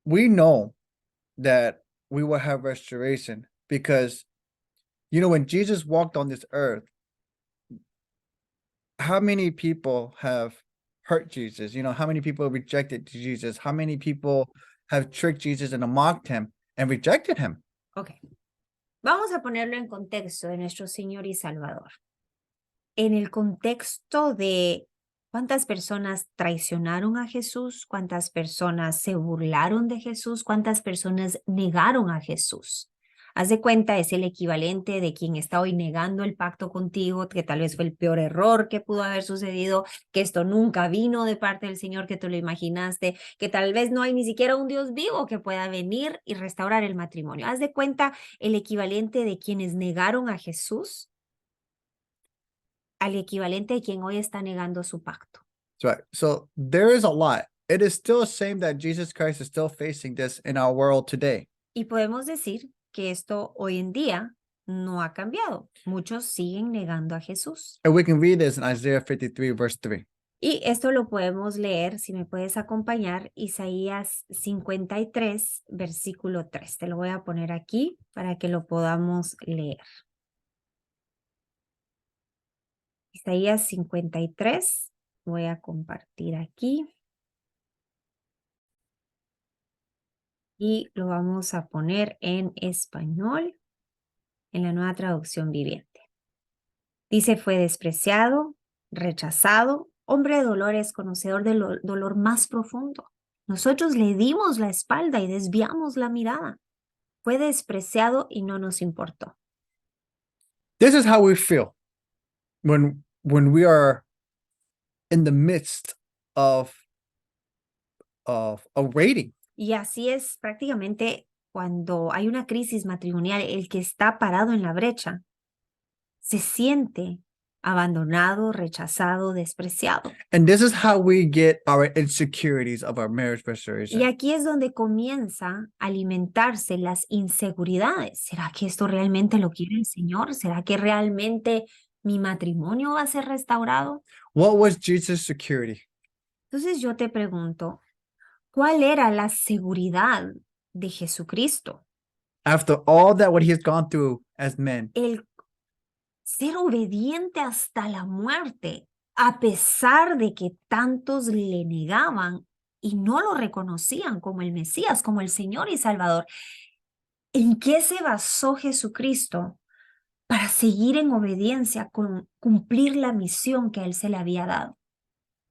we know that we will have restoration because, you know, when Jesus walked on this earth, how many people have hurt Jesus? You know, how many people rejected Jesus? How many people have tricked Jesus and mocked him and rejected him? Ok. Vamos a ponerlo en contexto de nuestro Señor y Salvador. En el contexto de cuántas personas traicionaron a Jesús, cuántas personas se burlaron de Jesús, cuántas personas negaron a Jesús. Haz de cuenta, es el equivalente de quien está hoy negando el pacto contigo, que tal vez fue el peor error que pudo haber sucedido, que esto nunca vino de parte del Señor, que tú lo imaginaste, que tal vez no hay ni siquiera un Dios vivo que pueda venir y restaurar el matrimonio. Haz de cuenta el equivalente de quienes negaron a Jesús al equivalente de quien hoy está negando su pacto. That's right. So there is a lot. It is still a shame that Jesus Christ is still facing this in our world today. Y podemos decir que esto hoy en día no ha cambiado. Muchos siguen negando a Jesús. And we can read this in Isaiah 53, verse 3. Y esto lo podemos leer, si me puedes acompañar, Isaías 53, versículo 3. Te lo voy a poner aquí para que lo podamos leer. Isaías 53, voy a compartir aquí. Y lo vamos a poner en español, en la Nueva Traducción Viviente. Dice, fue despreciado, rechazado, hombre de dolores, conocedor del dolor más profundo. Nosotros le dimos la espalda y desviamos la mirada. Fue despreciado y no nos importó. This is how we feel when we are in the midst of a waiting. Y así es prácticamente cuando hay una crisis matrimonial, el que está parado en la brecha se siente abandonado, rechazado, despreciado. And this is how we get our insecurities of our marriage Y restoration. aquí es donde comienza a alimentarse las inseguridades. ¿Será que esto realmente lo quiere el Señor? ¿Será que realmente mi matrimonio va a ser restaurado? What was Jesus' security? Entonces yo te pregunto, ¿cuál era la seguridad de Jesucristo? After all that what he has gone through as men, El ser obediente hasta la muerte, a pesar de que tantos le negaban y no lo reconocían como el Mesías, como el Señor y Salvador. ¿En qué se basó Jesucristo para seguir en obediencia con cumplir la misión que a él se le había dado?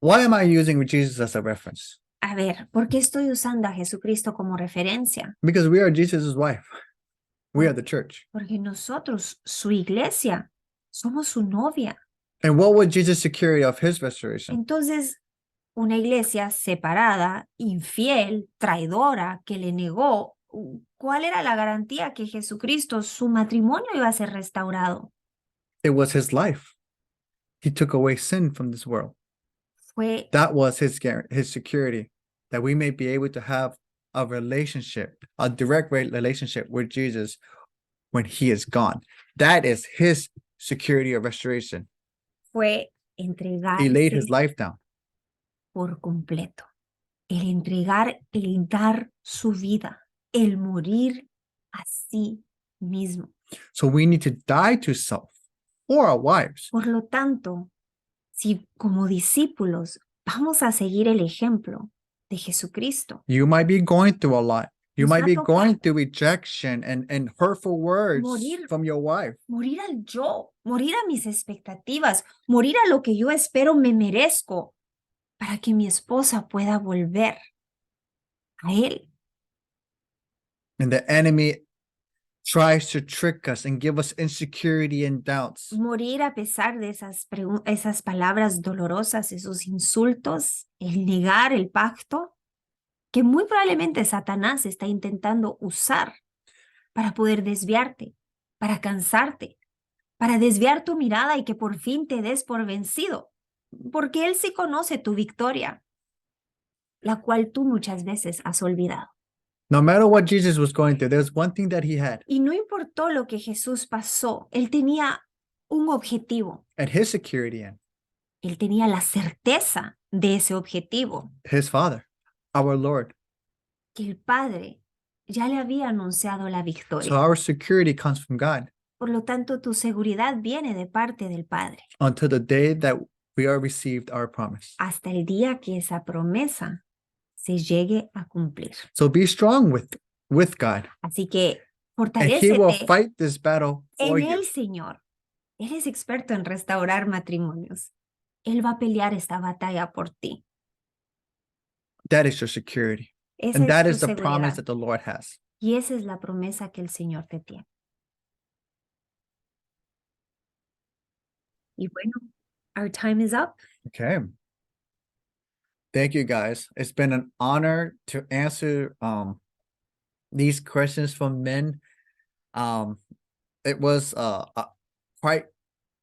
why am I using Jesus as a reference? A ver, ¿por qué estoy usando a Jesucristo como referencia? Because we are Jesus' wife. We are the church. Porque nosotros, su iglesia, somos su novia. And what was Jesus' security of his restoration? Entonces, una iglesia separada, infiel, traidora, que le negó, ¿cuál era la garantía que Jesucristo, su matrimonio iba a ser restaurado? It was his life. He took away sin from this world. Fue That was his security, that we may be able to have a relationship, a direct relationship with Jesus when he is gone. That is his security of restoration. fue He laid his entregarse life down. por completo. El entregar, el dar su vida, el morir a sí mismo. So we need to die to self for our wives. Por lo tanto, si como discípulos vamos a seguir el ejemplo de Jesucristo, You might be going through a lot. You Nos might va a be tocar going through rejection and hurtful words morir. from your wife. morir al yo, morir a mis expectativas, morir a lo que yo espero me merezco para que mi esposa pueda volver a él. And the enemy tries to trick us and give us insecurity and doubts. Morir a pesar de esas palabras dolorosas, esos insultos, el negar el pacto, que muy probablemente Satanás está intentando usar para poder desviarte, para cansarte, para desviar tu mirada y que por fin te des por vencido, porque él sí conoce tu victoria, la cual tú muchas veces has olvidado. No matter what Jesus was going through, there's one thing that he had, Y no importó lo que Jesús pasó, él tenía un objetivo, and his security in él tenía la certeza de ese objetivo, his Father, our Lord. que el Padre ya le había anunciado la So victoria. our security comes from God Por lo tanto, tu seguridad viene de parte del Padre, until the day that we are received our promise. hasta el día que esa promesa se llegue a cumplir. So be strong with God, Así que and he will fortalécete fight this battle for en you. el Señor. Él es experto en restaurar matrimonios. Él va a pelear esta batalla por ti. That is your security. Esa And that es is tu the promise seguridad. that the Lord has. Y esa es la promesa que el Señor te tiene. Y bueno, our time is up. Okay. Thank you guys. It's been an honor to answer these questions from men. It was quite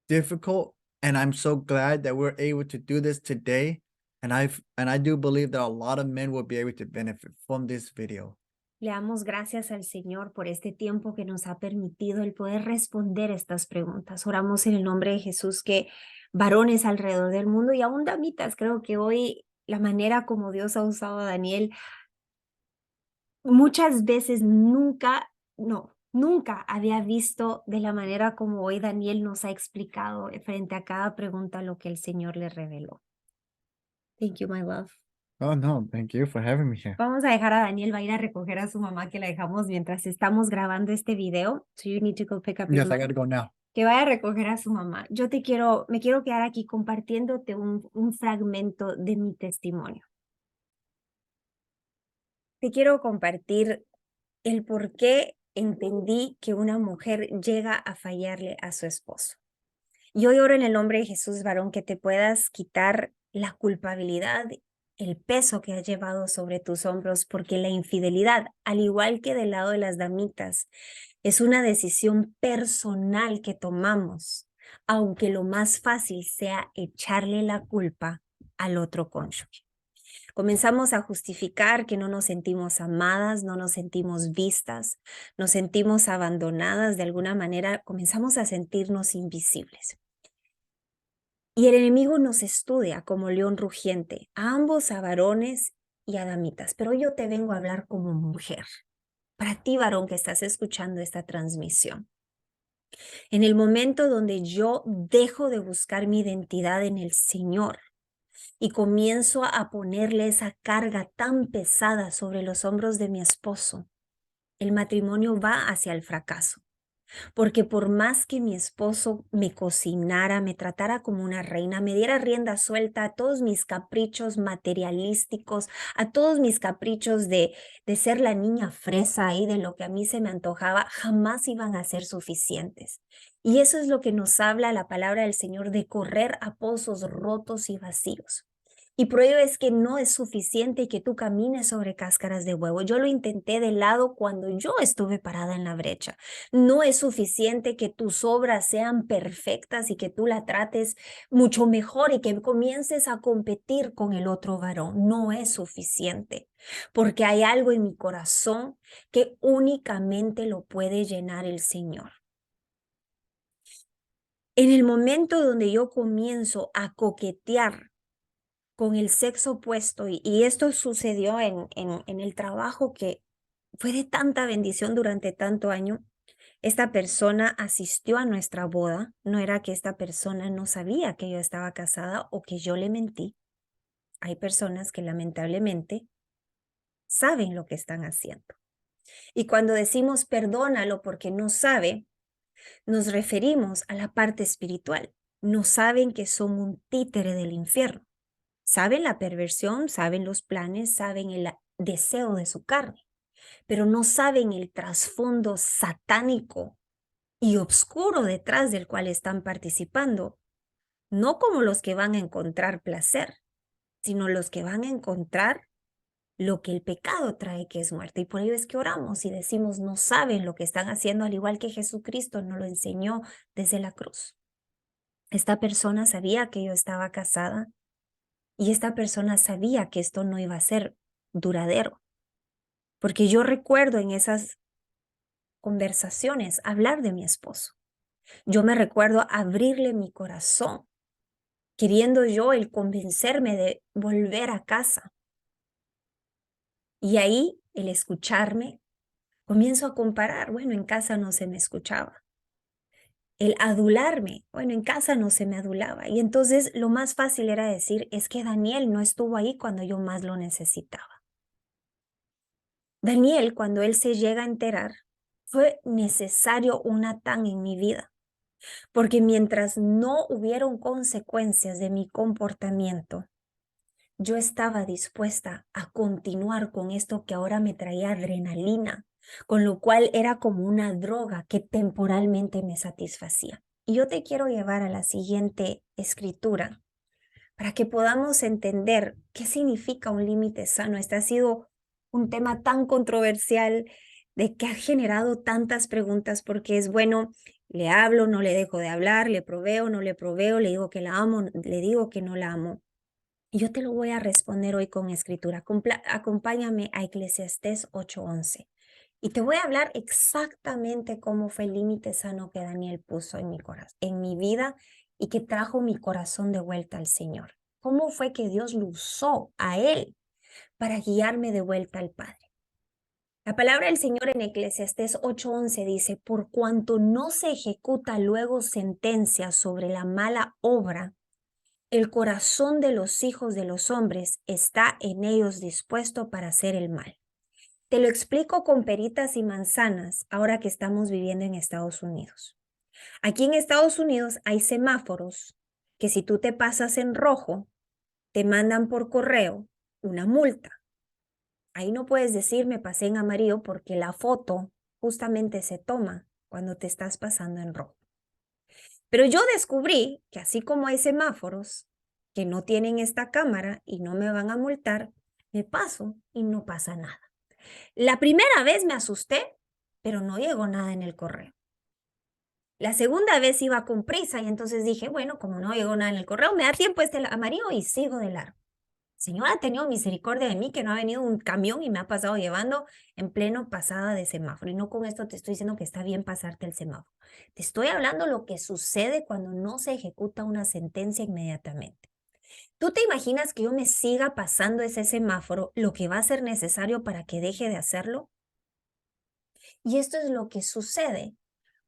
difficult, and I'm so glad that we're able to do this today. And I do believe that a lot of men will be able to benefit from this video. Le damos gracias al Señor por este tiempo que nos ha permitido el poder responder estas preguntas. Oramos en el nombre de Jesús que varones alrededor del mundo y aún damitas, creo que hoy la manera como Dios ha usado a Daniel, muchas veces nunca había visto de la manera como hoy Daniel nos ha explicado frente a cada pregunta lo que el Señor le reveló. Thank you, my love. Oh, no, thank you for having me here. Vamos a dejar a Daniel, va a ir a recoger a su mamá que la dejamos mientras estamos grabando este video. So you need to go pick up your Yes, I mom. gotta go now. Que vaya a recoger a su mamá. Me quiero quedar aquí compartiéndote un fragmento de mi testimonio. Te quiero compartir el por qué entendí que una mujer llega a fallarle a su esposo. Y hoy oro en el nombre de Jesús, varón, que te puedas quitar la culpabilidad, el peso que has llevado sobre tus hombros, porque la infidelidad, al igual que del lado de las damitas, es una decisión personal que tomamos, aunque lo más fácil sea echarle la culpa al otro cónyuge. Comenzamos a justificar que no nos sentimos amadas, no nos sentimos vistas, nos sentimos abandonadas de alguna manera, comenzamos a sentirnos invisibles. Y el enemigo nos estudia como león rugiente, a ambos, a varones y a damitas. Pero yo te vengo a hablar como mujer. Para ti, varón, que estás escuchando esta transmisión. En el momento donde yo dejo de buscar mi identidad en el Señor y comienzo a ponerle esa carga tan pesada sobre los hombros de mi esposo, el matrimonio va hacia el fracaso. Porque por más que mi esposo me cocinara, me tratara como una reina, me diera rienda suelta a todos mis caprichos materialísticos, a todos mis caprichos de ser la niña fresa ahí de lo que a mí se me antojaba, jamás iban a ser suficientes. Y eso es lo que nos habla la palabra del Señor, de correr a pozos rotos y vacíos. Y por ello es que no es suficiente que tú camines sobre cáscaras de huevo. Yo lo intenté de lado cuando yo estuve parada en la brecha. No es suficiente que tus obras sean perfectas y que tú la trates mucho mejor y que comiences a competir con el otro varón. No es suficiente, porque hay algo en mi corazón que únicamente lo puede llenar el Señor. En el momento donde yo comienzo a coquetear con el sexo opuesto, y esto sucedió en el trabajo que fue de tanta bendición durante tanto año. Esta persona asistió a nuestra boda. No era que esta persona no sabía que yo estaba casada o que yo le mentí. Hay personas que lamentablemente saben lo que están haciendo. Y cuando decimos perdónalo porque no sabe, nos referimos a la parte espiritual. No saben que son un títere del infierno. Saben la perversión, saben los planes, saben el deseo de su carne, pero no saben el trasfondo satánico y oscuro detrás del cual están participando, no como los que van a encontrar placer, sino los que van a encontrar lo que el pecado trae, que es muerte. Y por ello es que oramos y decimos, no saben lo que están haciendo, al igual que Jesucristo nos lo enseñó desde la cruz. Esta persona sabía que yo estaba casada y esta persona sabía que esto no iba a ser duradero, porque yo recuerdo en esas conversaciones hablar de mi esposo. Yo me recuerdo abrirle mi corazón, queriendo yo el convencerme de volver a casa. Y ahí, el escucharme, comienzo a comparar. Bueno, en casa no se me escuchaba. El adularme, bueno, en casa no se me adulaba. Y entonces lo más fácil era decir, es que Daniel no estuvo ahí cuando yo más lo necesitaba. Daniel, cuando él se llega a enterar, fue necesario un Natán en mi vida. Porque mientras no hubieron consecuencias de mi comportamiento, yo estaba dispuesta a continuar con esto que ahora me traía adrenalina, con lo cual era como una droga que temporalmente me satisfacía. Y yo te quiero llevar a la siguiente escritura para que podamos entender qué significa un límite sano. Este ha sido un tema tan controversial, de que ha generado tantas preguntas, porque es bueno, le hablo, no le dejo de hablar, le proveo, no le proveo, le digo que la amo, le digo que no la amo. Y yo te lo voy a responder hoy con escritura. Acompáñame a Eclesiastés 8:11. Y te voy a hablar exactamente cómo fue el límite sano que Daniel puso en mi corazón, en mi vida, y que trajo mi corazón de vuelta al Señor. Cómo fue que Dios lo usó a él para guiarme de vuelta al Padre. La palabra del Señor en Eclesiastés 8:11 dice: por cuanto no se ejecuta luego sentencia sobre la mala obra, el corazón de los hijos de los hombres está en ellos dispuesto para hacer el mal. Te lo explico con peritas y manzanas ahora que estamos viviendo en Estados Unidos. Aquí en Estados Unidos hay semáforos que si tú te pasas en rojo, te mandan por correo una multa. Ahí no puedes decir me pasé en amarillo porque la foto justamente se toma cuando te estás pasando en rojo. Pero yo descubrí que así como hay semáforos que no tienen esta cámara y no me van a multar, me paso y no pasa nada. La primera vez me asusté, pero no llegó nada en el correo. La segunda vez iba con prisa y entonces dije, bueno, como no llegó nada en el correo, me da tiempo este amarillo y sigo de largo. El Señor ha tenido misericordia de mí, que no ha venido un camión y me ha pasado llevando en pleno pasada de semáforo. Y no con esto te estoy diciendo que está bien pasarte el semáforo. Te estoy hablando lo que sucede cuando no se ejecuta una sentencia inmediatamente. ¿Tú te imaginas que yo me siga pasando ese semáforo, lo que va a ser necesario para que deje de hacerlo? Y esto es lo que sucede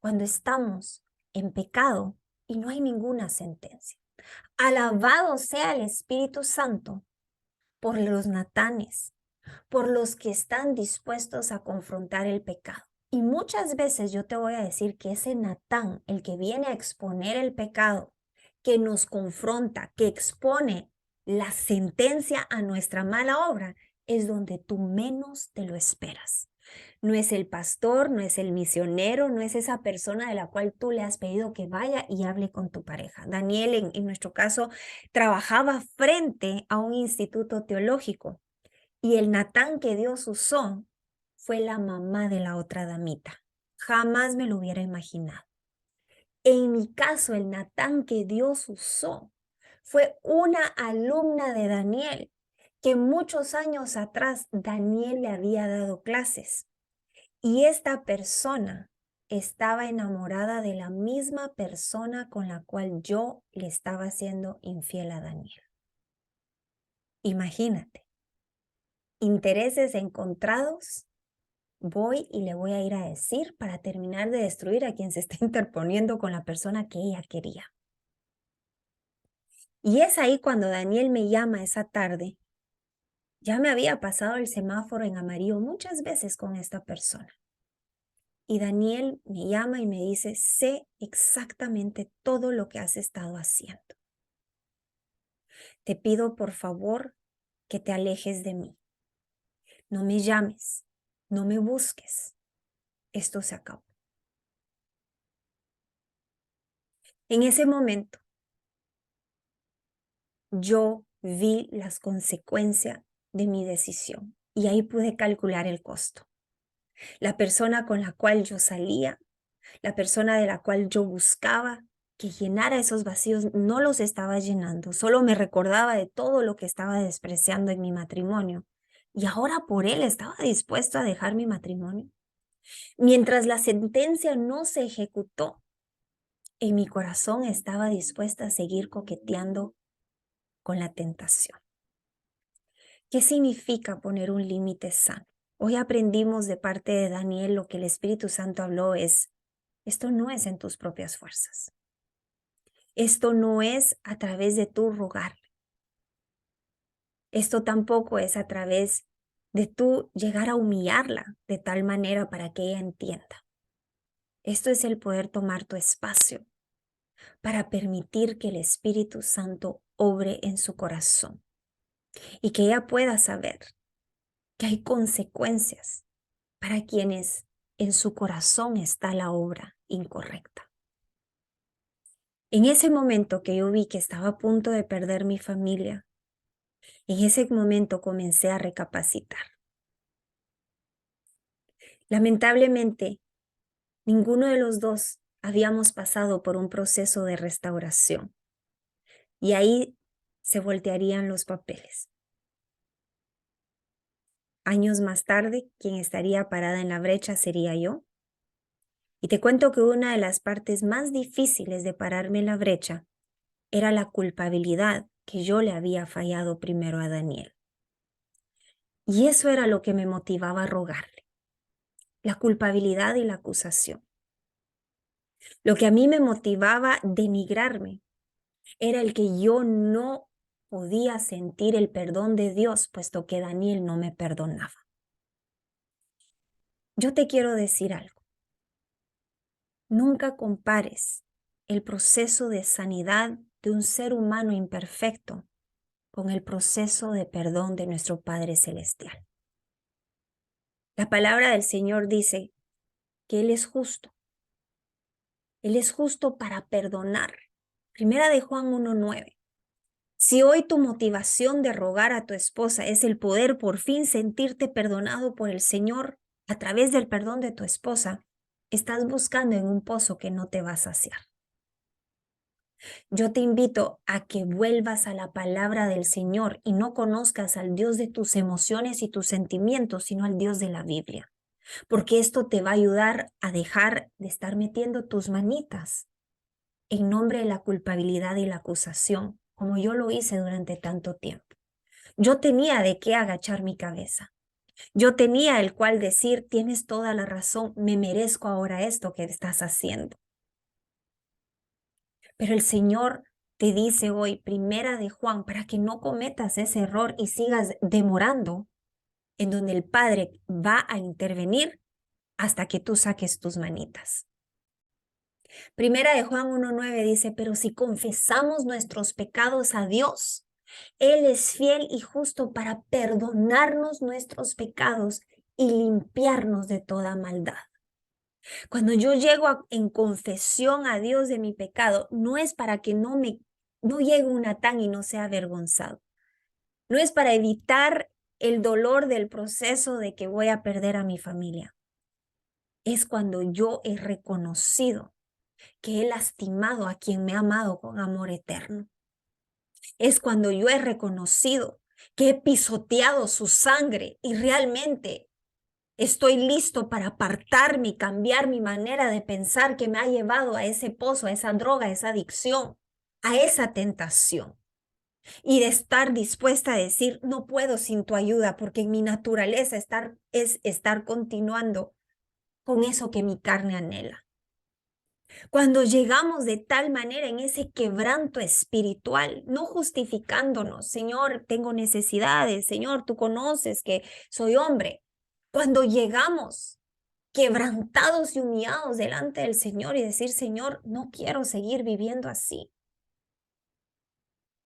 cuando estamos en pecado y no hay ninguna sentencia. Alabado sea el Espíritu Santo por los Natanes, por los que están dispuestos a confrontar el pecado. Y muchas veces yo te voy a decir que ese Natán, el que viene a exponer el pecado, que nos confronta, que expone la sentencia a nuestra mala obra, es donde tú menos te lo esperas. No es el pastor, no es el misionero, no es esa persona de la cual tú le has pedido que vaya y hable con tu pareja. Daniel, en nuestro caso, trabajaba frente a un instituto teológico y el Natán que Dios usó fue la mamá de la otra damita. Jamás me lo hubiera imaginado. En mi caso, el Natán que Dios usó fue una alumna de Daniel, que muchos años atrás Daniel le había dado clases. Y esta persona estaba enamorada de la misma persona con la cual yo le estaba siendo infiel a Daniel. Imagínate, intereses encontrados, voy y le voy a ir a decir para terminar de destruir a quien se está interponiendo con la persona que ella quería. Y es ahí cuando Daniel me llama esa tarde. Ya me había pasado el semáforo en amarillo muchas veces con esta persona. Y Daniel me llama y me dice, sé exactamente todo lo que has estado haciendo. Te pido por favor que te alejes de mí. No me llames, no me busques. Esto se acabó. En ese momento, yo vi las consecuencias de mi decisión y ahí pude calcular el costo. La persona con la cual yo salía, la persona de la cual yo buscaba que llenara esos vacíos, no los estaba llenando, solo me recordaba de todo lo que estaba despreciando en mi matrimonio. Y ahora por él estaba dispuesto a dejar mi matrimonio. Mientras la sentencia no se ejecutó, en mi corazón estaba dispuesta a seguir coqueteando con la tentación. ¿Qué significa poner un límite sano? Hoy aprendimos de parte de Daniel lo que el Espíritu Santo habló es, esto no es en tus propias fuerzas. Esto no es a través de tu rogarle. Esto tampoco es a través de tú llegar a humillarla de tal manera para que ella entienda. Esto es el poder tomar tu espacio para permitir que el Espíritu Santo obre en su corazón y que ella pueda saber que hay consecuencias para quienes en su corazón está la obra incorrecta. En ese momento que yo vi que estaba a punto de perder mi familia, en ese momento comencé a recapacitar. Lamentablemente, ninguno de los dos habíamos pasado por un proceso de restauración. Y ahí se voltearían los papeles. Años más tarde, quien estaría parada en la brecha sería yo. Y te cuento que una de las partes más difíciles de pararme en la brecha era la culpabilidad que yo le había fallado primero a Daniel. Y eso era lo que me motivaba a rogarle, la culpabilidad y la acusación. Lo que a mí me motivaba a denigrarme era el que yo no podía sentir el perdón de Dios, puesto que Daniel no me perdonaba. Yo te quiero decir algo. Nunca compares el proceso de sanidad de un ser humano imperfecto con el proceso de perdón de nuestro Padre Celestial. La palabra del Señor dice que Él es justo. Él es justo para perdonar. Primera de Juan 1:9. Si hoy tu motivación de rogar a tu esposa es el poder por fin sentirte perdonado por el Señor a través del perdón de tu esposa, estás buscando en un pozo que no te va a saciar. Yo te invito a que vuelvas a la palabra del Señor y no conozcas al Dios de tus emociones y tus sentimientos, sino al Dios de la Biblia. Porque esto te va a ayudar a dejar de estar metiendo tus manitas en nombre de la culpabilidad y la acusación, como yo lo hice durante tanto tiempo. Yo tenía de qué agachar mi cabeza. Yo tenía el cual decir, tienes toda la razón, me merezco ahora esto que estás haciendo. Pero el Señor te dice hoy, primera de Juan, para que no cometas ese error y sigas demorando, en donde el Padre va a intervenir hasta que tú saques tus manitas. Primera de Juan 1:9 dice, pero si confesamos nuestros pecados a Dios, Él es fiel y justo para perdonarnos nuestros pecados y limpiarnos de toda maldad. Cuando yo llego en confesión a Dios de mi pecado, no es para que no llegue un Natán y no sea avergonzado. No es para evitar el dolor del proceso de que voy a perder a mi familia. Es cuando yo he reconocido que he lastimado a quien me ha amado con amor eterno. Es cuando yo he reconocido que he pisoteado su sangre y realmente estoy listo para apartarme y cambiar mi manera de pensar que me ha llevado a ese pozo, a esa droga, a esa adicción, a esa tentación. Y de estar dispuesta a decir, no puedo sin tu ayuda, porque en mi naturaleza es estar continuando con eso que mi carne anhela. Cuando llegamos de tal manera en ese quebranto espiritual, no justificándonos, Señor, tengo necesidades, Señor, tú conoces que soy hombre. Cuando llegamos quebrantados y humillados delante del Señor y decir, Señor, no quiero seguir viviendo así.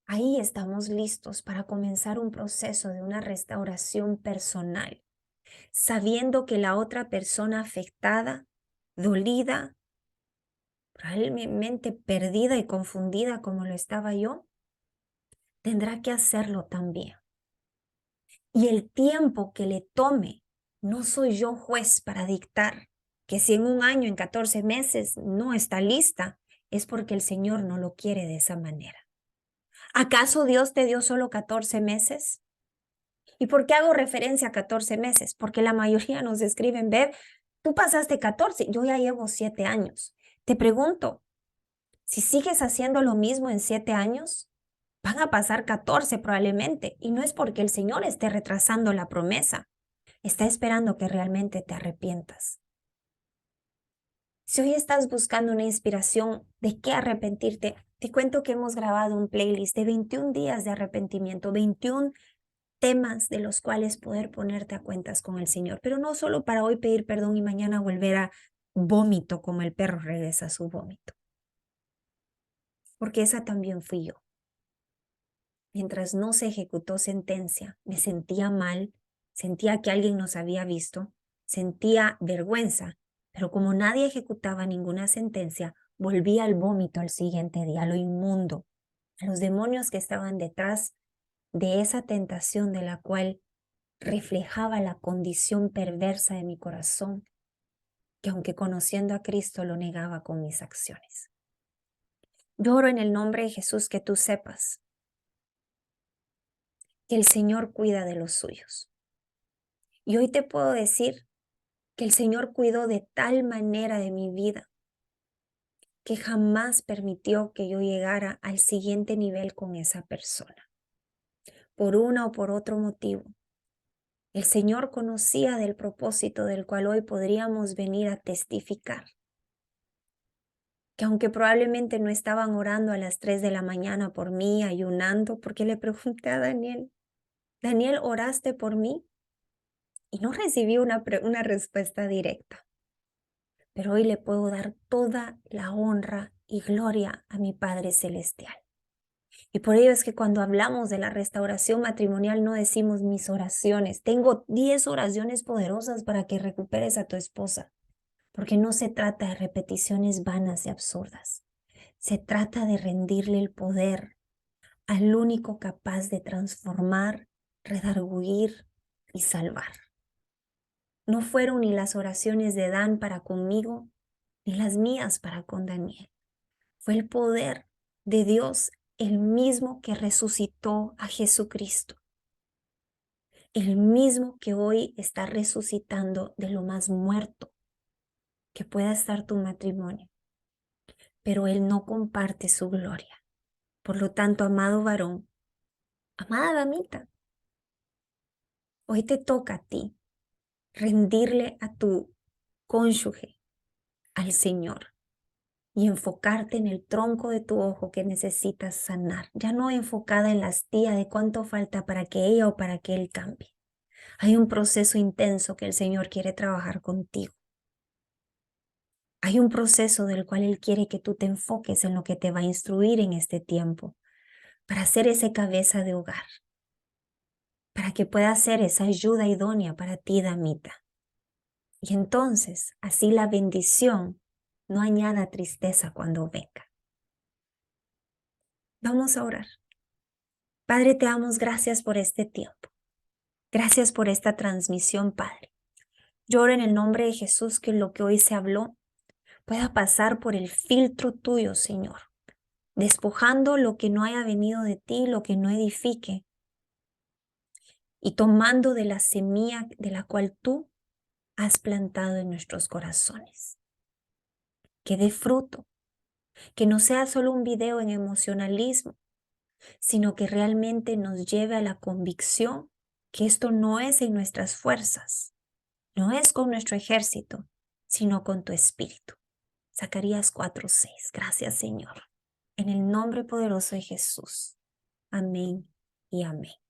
Ahí estamos listos para comenzar un proceso de una restauración personal, sabiendo que la otra persona afectada, dolida, probablemente perdida y confundida como lo estaba yo, tendrá que hacerlo también. Y el tiempo que le tome, no soy yo juez para dictar que si en un año, en 14 meses no está lista, es porque el Señor no lo quiere de esa manera. ¿Acaso Dios te dio solo 14 meses? ¿Y por qué hago referencia a 14 meses? Porque la mayoría nos escriben, Bev, tú pasaste 14, yo ya llevo 7 años. Te pregunto, si sigues haciendo lo mismo en 7 años, van a pasar 14 probablemente. Y no es porque el Señor esté retrasando la promesa. Está esperando que realmente te arrepientas. Si hoy estás buscando una inspiración de qué arrepentirte, te cuento que hemos grabado un playlist de 21 días de arrepentimiento, 21 temas de los cuales poder ponerte a cuentas con el Señor. Pero no solo para hoy pedir perdón y mañana volver a vómito como el perro regresa a su vómito. Porque esa también fui yo. Mientras no se ejecutó sentencia, me sentía mal, sentía que alguien nos había visto, sentía vergüenza, pero como nadie ejecutaba ninguna sentencia, volví al vómito al siguiente día, a lo inmundo, a los demonios que estaban detrás de esa tentación de la cual reflejaba la condición perversa de mi corazón, que aunque conociendo a Cristo lo negaba con mis acciones. Yo oro en el nombre de Jesús que tú sepas que el Señor cuida de los suyos. Y hoy te puedo decir que el Señor cuidó de tal manera de mi vida que jamás permitió que yo llegara al siguiente nivel con esa persona. Por una o por otro motivo, el Señor conocía del propósito del cual hoy podríamos venir a testificar. Que aunque probablemente no estaban orando a las 3 de la mañana por mí, ayunando, porque le pregunté a Daniel, Daniel, ¿oraste por mí? Y no recibí una respuesta directa. Pero hoy le puedo dar toda la honra y gloria a mi Padre Celestial. Y por ello es que cuando hablamos de la restauración matrimonial no decimos mis oraciones. Tengo 10 oraciones poderosas para que recuperes a tu esposa. Porque no se trata de repeticiones vanas y absurdas. Se trata de rendirle el poder al único capaz de transformar, redarguir y salvar. No fueron ni las oraciones de Dan para conmigo, ni las mías para con Daniel. Fue el poder de Dios el mismo que resucitó a Jesucristo. El mismo que hoy está resucitando de lo más muerto que pueda estar tu matrimonio. Pero Él no comparte su gloria. Por lo tanto, amado varón, amada damita, hoy te toca a ti rendirle a tu cónyuge al Señor y enfocarte en el tronco de tu ojo que necesitas sanar. Ya no enfocada en la astilla de cuánto falta para que ella o para que él cambie. Hay un proceso intenso que el Señor quiere trabajar contigo. Hay un proceso del cual Él quiere que tú te enfoques en lo que te va a instruir en este tiempo para ser ese cabeza de hogar, para que pueda ser esa ayuda idónea para ti, damita. Y entonces, así la bendición no añada tristeza cuando venga. Vamos a orar. Padre, te damos gracias por este tiempo. Gracias por esta transmisión, Padre. Yo oro en el nombre de Jesús que lo que hoy se habló pueda pasar por el filtro tuyo, Señor, despojando lo que no haya venido de ti, lo que no edifique, y tomando de la semilla de la cual tú has plantado en nuestros corazones. Que dé fruto, que no sea solo un video en emocionalismo, sino que realmente nos lleve a la convicción que esto no es en nuestras fuerzas, no es con nuestro ejército, sino con tu espíritu. Zacarías 4:6. Gracias, Señor. En el nombre poderoso de Jesús. Amén y amén.